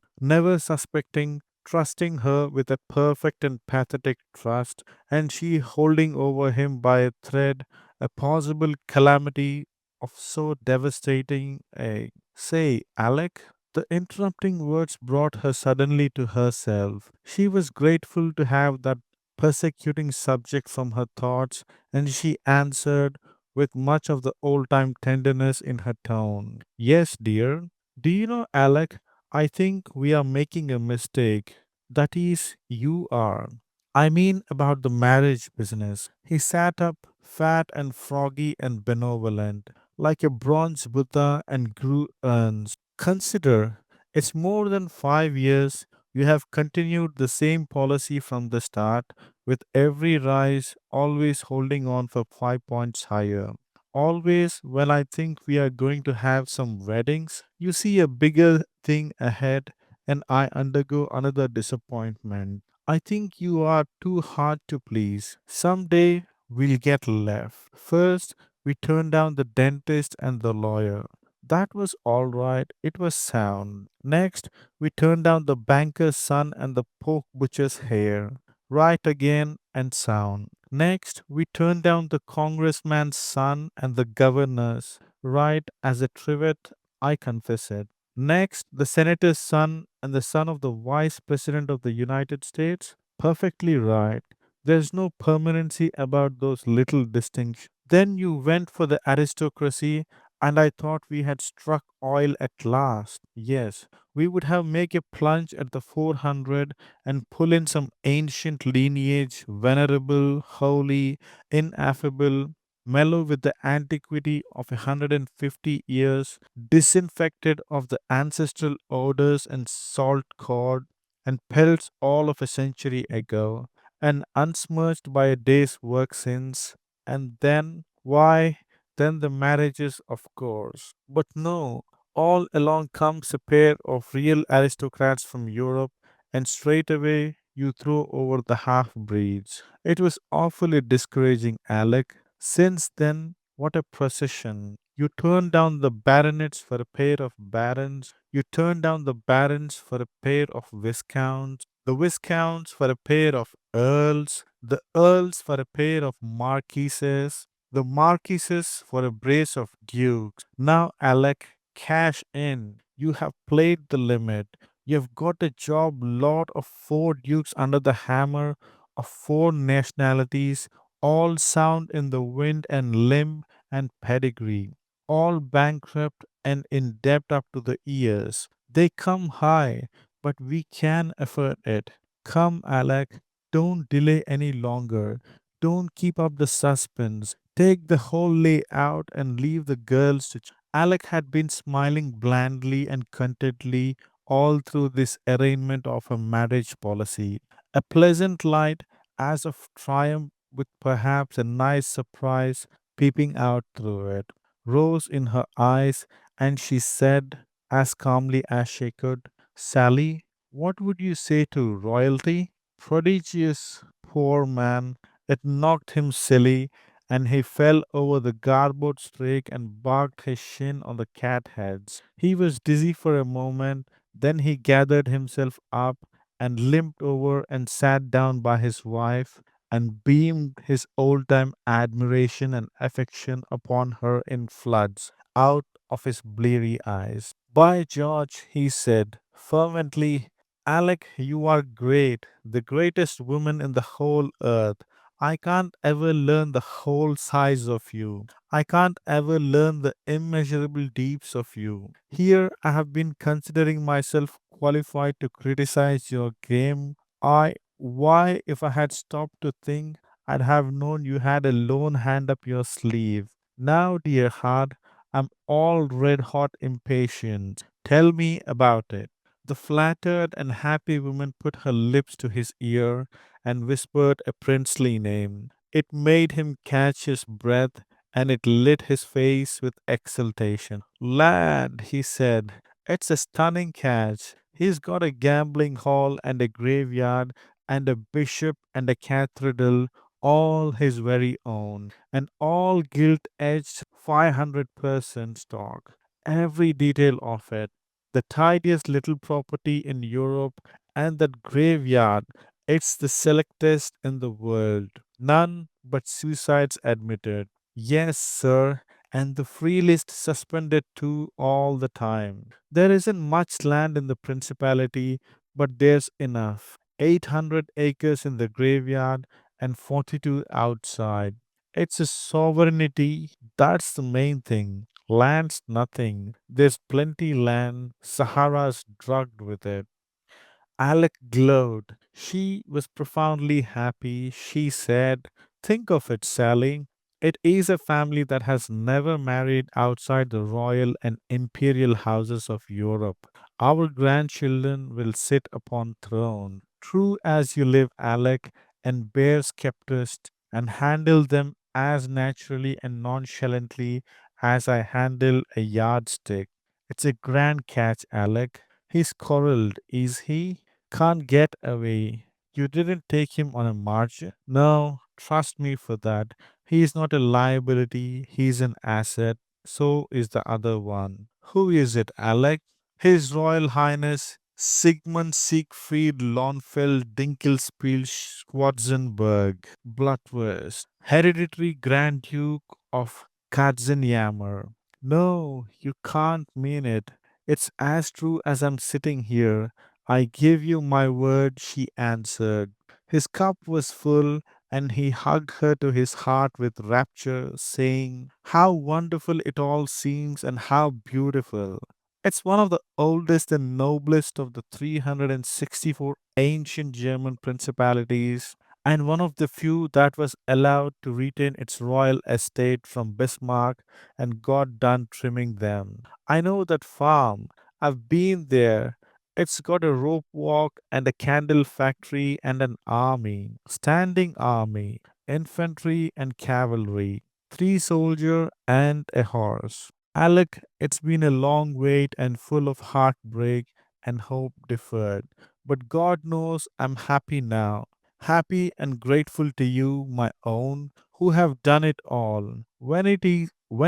trusting her with a perfect and pathetic trust, and she holding over him by a thread a possible calamity of so devastating a. Say, Alec? The interrupting words brought her suddenly to herself. She was grateful to have that persecuting subject from her thoughts, and she answered with much of the old time tenderness in her tone. Yes, dear. Do you know, Alec, I think we are making a mistake. That is, you are. I mean about the marriage business. He sat up, fat and froggy and benevolent, like a bronze Buddha, and grew earnest. Consider, it's more than 5 years you have continued the same policy from the start, with every rise always holding on for 5 points higher. Always, when I think we are going to have some weddings, you see a bigger thing ahead, and I undergo another disappointment. I think you are too hard to please. Someday we'll get left. First, we turned down the dentist and the lawyer. That was all right, it was sound. Next, we turned down the banker's son and the pork butcher's heir. Right again and sound. Next, we turned down the congressman's son and the governor's. Right as a trivet, I confess it. Next, the senator's son and the son of the vice president of the United States. Perfectly right. There's no permanency about those little distinctions. Then you went for the aristocracy, and I thought we had struck oil at last. Yes, we would have make a plunge at the 400 and pull in some ancient lineage, venerable, holy, ineffable, mellow with the antiquity of 150 years, disinfected of the ancestral odors and salt cord and pelts all of a century ago, and unsmirched by a day's work since, and then, why, then the marriages, of course. But no, all along comes a pair of real aristocrats from Europe, and straightway you throw over the half breeds. It was awfully discouraging, Alec. Since then, what a procession. You turn down the baronets for a pair of barons. You turn down the barons for a pair of viscounts. The viscounts for a pair of earls. The earls for a pair of marquises. The marquises for a brace of dukes. Now, Alec, cash in. You have played the limit. You have got a job lot of four dukes under the hammer of four nationalities, all sound in the wind and limb and pedigree, all bankrupt and in debt up to the ears. They come high, but we can afford it. Come, Alec, don't delay any longer. don't keep up the suspense. Take the whole layout and leave the girls to. Alec had been smiling blandly and contentedly all through this arraignment of her marriage policy. A pleasant light as of triumph, with perhaps a nice surprise peeping out through it, rose in her eyes, and she said, as calmly as she could, Sally, what would you say to royalty? Prodigious poor man, it knocked him silly, and he fell over the garboard strake and barked his shin on the cat heads. He was dizzy for a moment, then he gathered himself up and limped over and sat down by his wife and beamed his old time admiration and affection upon her in floods out of his bleary eyes. By George, he said fervently, Alec, you are great, the greatest woman in the whole earth. I can't ever learn the whole size of you. I can't ever learn the immeasurable deeps of you. Here I have been considering myself qualified to criticize your game. Why, if I had stopped to think, I'd have known you had a lone hand up your sleeve. Now, dear heart, I'm all red hot impatient. Tell me about it. The flattered and happy woman put her lips to his ear and whispered a princely name. It made him catch his breath and it lit his face with exultation. Lad, he said, it's a stunning catch. He's got a gambling hall and a graveyard and a bishop and a cathedral all his very own, and all gilt edged 500% stock. Every detail of it. The tidiest little property in Europe, and that graveyard, it's the selectest in the world. None but suicides admitted. Yes, sir, and the free list suspended too all the time. There isn't much land in the principality, but there's enough. 800 acres in the graveyard and 42 outside. It's a sovereignty, that's the main thing. Land's nothing. There's plenty land. Sahara's drugged with it. Alec glowed. She was profoundly happy. She said, think of it, Sally. It is a family that has never married outside the royal and imperial houses of Europe. Our grandchildren will sit upon throne. True as you live, Alec, and bear scepters and handle them as naturally and nonchalantly as I handle a yardstick. It's a grand catch, Alec. He's quarreled, is he? Can't get away. You didn't take him on a march? No, trust me for that. He is not a liability, he's an asset. So is the other one. Who is it, Alec? His Royal Highness Sigmund Siegfried Launfeld Dinkelspiel Schwarzenberg Bloodwurst, hereditary Grand Duke of Katzenjammer. No, you can't mean it. It's as true as I'm sitting here. I give you my word, she answered. His cup was full, and he hugged her to his heart with rapture, saying, how wonderful it all seems and how beautiful. It's one of the oldest and noblest of the 364 ancient German principalities, and one of the few that was allowed to retain its royal estate from Bismarck and got done trimming them. I know that farm. I've been there. It's got a rope walk and a candle factory and an army, standing army, infantry and cavalry, three soldier and a horse. Alec, it's been a long wait and full of heartbreak and hope deferred. But God knows I'm happy now. Happy and grateful to you, my own, who have done it all. When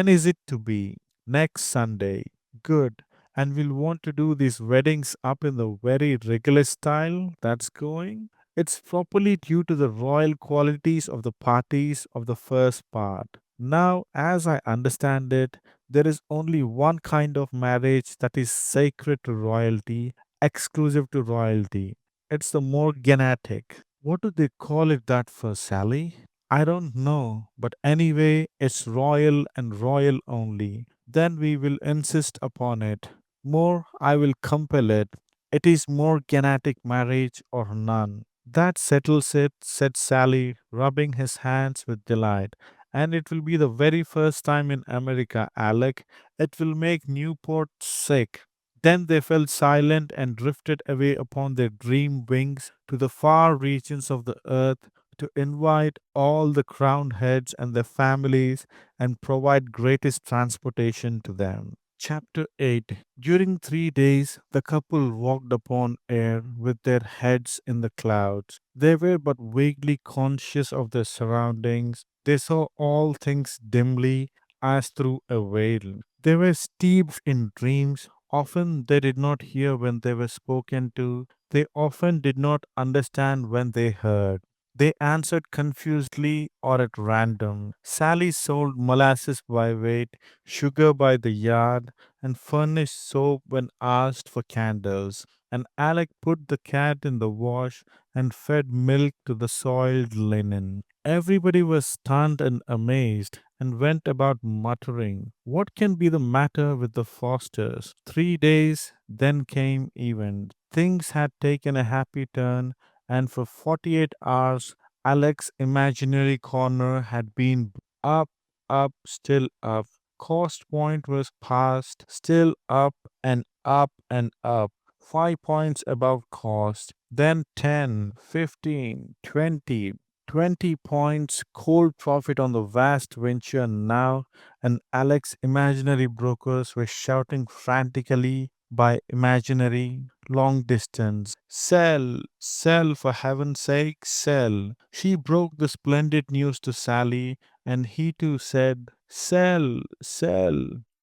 is it to be? Next Sunday. Good. And we'll want to do these weddings up in the very regular style that's going. It's properly due to the royal qualities of the parties of the first part. Now, as I understand it, there is only one kind of marriage that is sacred to royalty, exclusive to royalty. It's the morganatic. What do they call it that for, Sally? I don't know, but anyway, it's royal and royal only. Then we will insist upon it. More, I will compel it. It is morganatic marriage or none. That settles it, said Sally, rubbing his hands with delight. And it will be the very first time in America, Alec. It will make Newport sick. Then they fell silent and drifted away upon their dream wings to the far regions of the earth to invite all the crowned heads and their families and provide greatest transportation to them. Chapter 8. During 3 days, the couple walked upon air with their heads in the clouds. They were but vaguely conscious of their surroundings. They saw all things dimly as through a veil. They were steeped in dreams. Often they did not hear when they were spoken to. They often did not understand when they heard. They answered confusedly or at random. Sally sold molasses by weight, sugar by the yard, and furnished soap when asked for candles. And Alec put the cat in the wash and fed milk to the soiled linen. Everybody was stunned and amazed and went about muttering, "What can be the matter with the Fosters?" 3 days then came even. Things had taken a happy turn, and for 48 hours, Alec's imaginary corner had been up, up, still up. Cost point was passed, still up and up and up. 5 points above cost, then 10, 15, 20. 20 points cold profit on the vast venture now, and Alec's imaginary brokers were shouting frantically by imaginary long distance. Sell, sell, for heaven's sake, sell. She broke the splendid news to Sally, and he too said, "Sell, sell.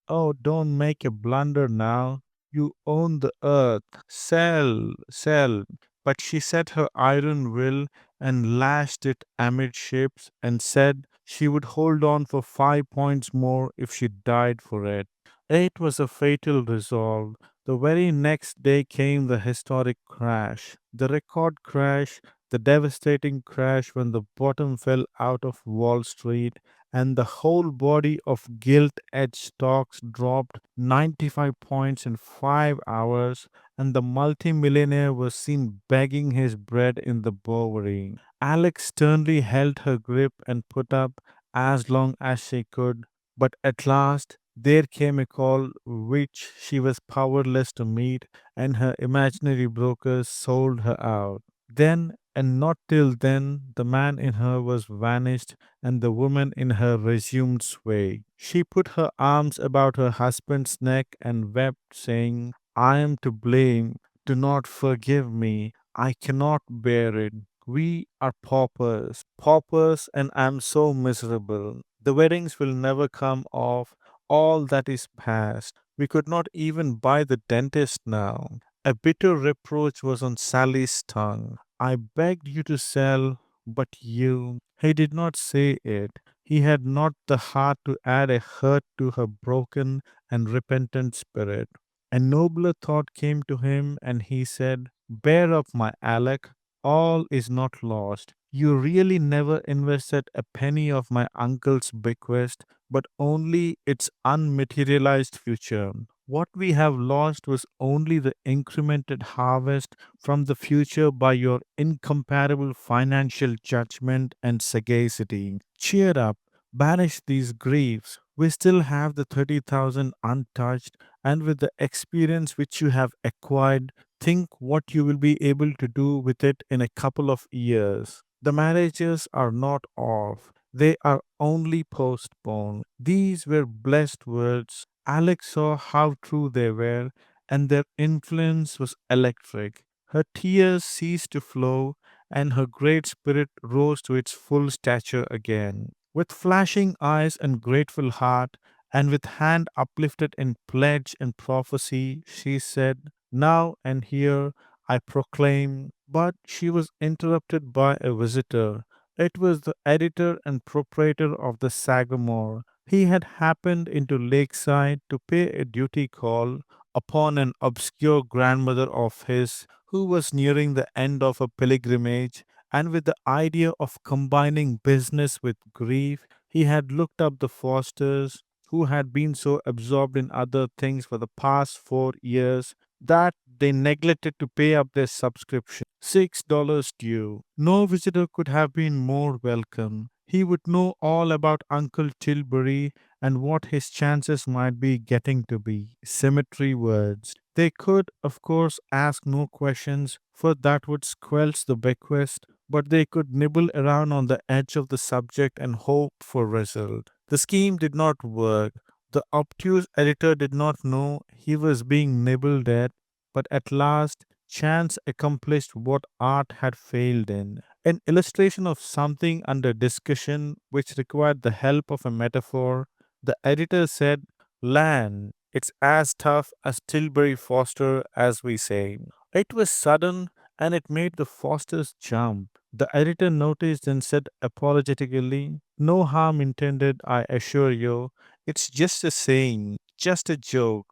Oh, don't make a blunder now. You own the earth. Sell, sell." But she set her iron will and lashed it amidships and said she would hold on for 5 points more if she died for it. It was a fatal resolve. The very next day came the historic crash, the record crash, the devastating crash when the bottom fell out of Wall Street and the whole body of gilt edged stocks dropped 95 points in 5 hours, and the multimillionaire was seen begging his bread in the Bowery. Alex sternly held her grip and put up as long as she could, but at last there came a call which she was powerless to meet, and her imaginary brokers sold her out. Then, and not till then, the man in her was vanished, and the woman in her resumed sway. She put her arms about her husband's neck and wept, saying, "I am to blame. Do not forgive me. I cannot bear it. We are paupers, paupers, and I am so miserable. The weddings will never come off. All that is past. We could not even buy the dentist now." A bitter reproach was on Sally's tongue. "I begged you to sell, but you." He did not say it. He had not the heart to add a hurt to her broken and repentant spirit. A nobler thought came to him, and he said, "Bear up, my Alec. All is not lost. You really never invested a penny of my uncle's bequest, but only its unmaterialized future. What we have lost was only the incremented harvest from the future by your incomparable financial judgment and sagacity. Cheer up, banish these griefs. We still have the 30,000 untouched, and with the experience which you have acquired, think what you will be able to do with it in a couple of years. The marriages are not off, they are only postponed." These were blessed words. Alex saw how true they were, and their influence was electric. Her tears ceased to flow, and her great spirit rose to its full stature again. With flashing eyes and grateful heart, and with hand uplifted in pledge and prophecy, she said, "Now and here I proclaim." But she was interrupted by a visitor. It was the editor and proprietor of the Sagamore. He had happened into Lakeside to pay a duty call upon an obscure grandmother of his who was nearing the end of a pilgrimage, and with the idea of combining business with grief, he had looked up the Fosters, who had been so absorbed in other things for the past 4 years that they neglected to pay up their subscription. $6 due. No visitor could have been more welcome. He would know all about Uncle Tilbury and what his chances might be getting to be. Cemetery words. They could, of course, ask no questions, for that would squelch the bequest, but they could nibble around on the edge of the subject and hope for result. The scheme did not work. The obtuse editor did not know he was being nibbled at, but at last chance accomplished what art had failed in. An illustration of something under discussion which required the help of a metaphor, the editor said, Land, it's as tough as Tilbury Foster, as we say. It was sudden and it made the Fosters jump. The editor noticed and said apologetically, No harm intended, I assure you. It's just a saying, just a joke.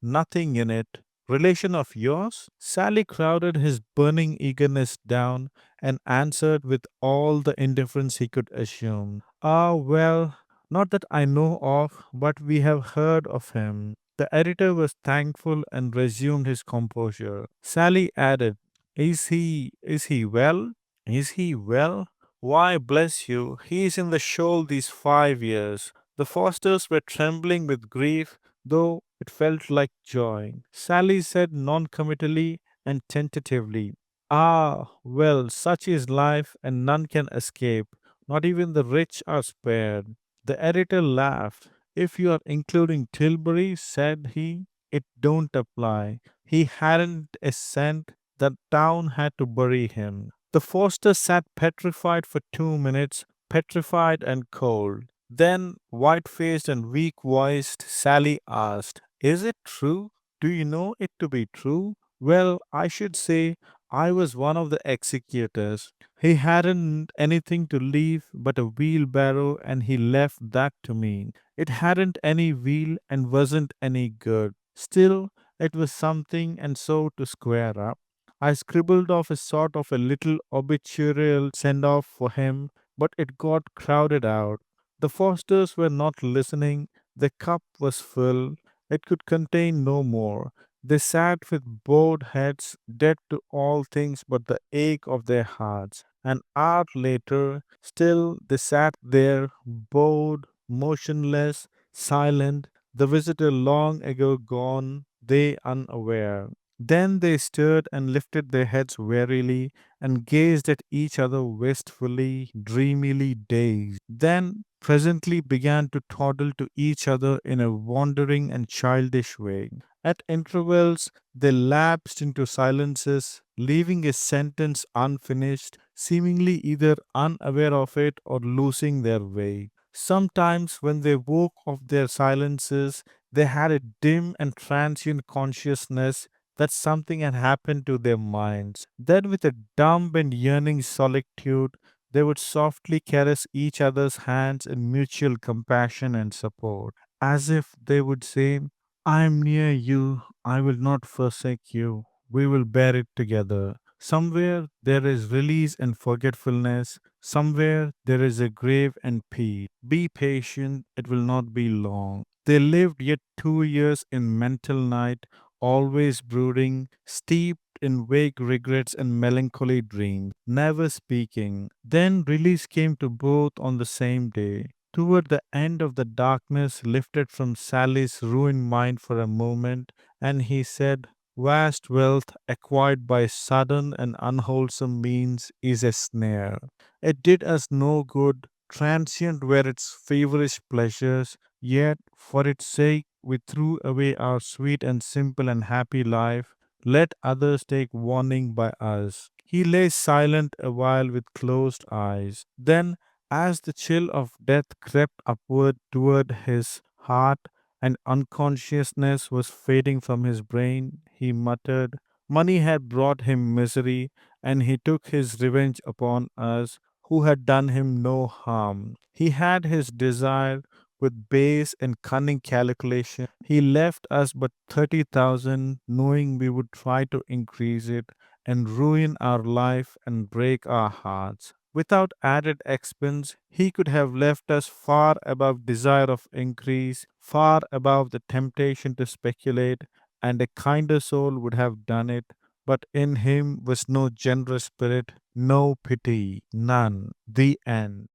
Nothing in it. Relation of yours? Sally crowded his burning eagerness down and answered with all the indifference he could assume. Ah, well, not that I know of, but we have heard of him. The editor was thankful and resumed his composure. Sally added, Is he well? Is he well? Why, bless you, he is in the shoal these 5 years. The Fosters were trembling with grief, though it felt like joy. Sally said noncommittally and tentatively, Ah, well, such is life, and none can escape. Not even the rich are spared. The editor laughed. If you are including Tilbury, said he, it don't apply. He hadn't a cent. The town had to bury him. The Foster sat petrified for 2 minutes, petrified and cold. Then, white faced and weak voiced, Sally asked, Is it true? Do you know it to be true? Well, I should say I was one of the executors. He hadn't anything to leave but a wheelbarrow, and he left that to me. It hadn't any wheel and wasn't any good. Still, it was something, and so to square up, I scribbled off a sort of a little obituarial send off for him, but it got crowded out. The Fosters were not listening. The cup was full. It could contain no more. They sat with bowed heads, dead to all things but the ache of their hearts. An hour later, still they sat there, bowed, motionless, silent, the visitor long ago gone, they unaware. Then they stirred and lifted their heads wearily and gazed at each other wistfully, dreamily dazed. Then presently began to toddle to each other in a wandering and childish way. At intervals, they lapsed into silences, leaving a sentence unfinished, seemingly either unaware of it or losing their way. Sometimes, when they woke of their silences, they had a dim and transient consciousness that something had happened to their minds. Then, with a dumb and yearning solitude, they would softly caress each other's hands in mutual compassion and support, as if they would say, I am near you, I will not forsake you, we will bear it together. Somewhere there is release and forgetfulness, somewhere there is a grave and peace. Be patient, it will not be long. They lived yet 2 years in mental night, always brooding, steeped in vague regrets and melancholy dreams, never speaking. Then release came to both on the same day. Toward the end of the darkness lifted from Sally's ruined mind for a moment, and he said, Vast wealth acquired by sudden and unwholesome means is a snare. It did us no good, transient were its feverish pleasures, yet for its sake we threw away our sweet and simple and happy life. Let others take warning by us. He lay silent a while with closed eyes. Then, as the chill of death crept upward toward his heart and unconsciousness was fading from his brain, he muttered, Money had brought him misery, and he took his revenge upon us who had done him no harm. He had his desire with base and cunning calculation. He left us but 30,000, knowing we would try to increase it and ruin our life and break our hearts. Without added expense, he could have left us far above desire of increase, far above the temptation to speculate, and a kinder soul would have done it. But in him was no generous spirit, no pity, none. The end.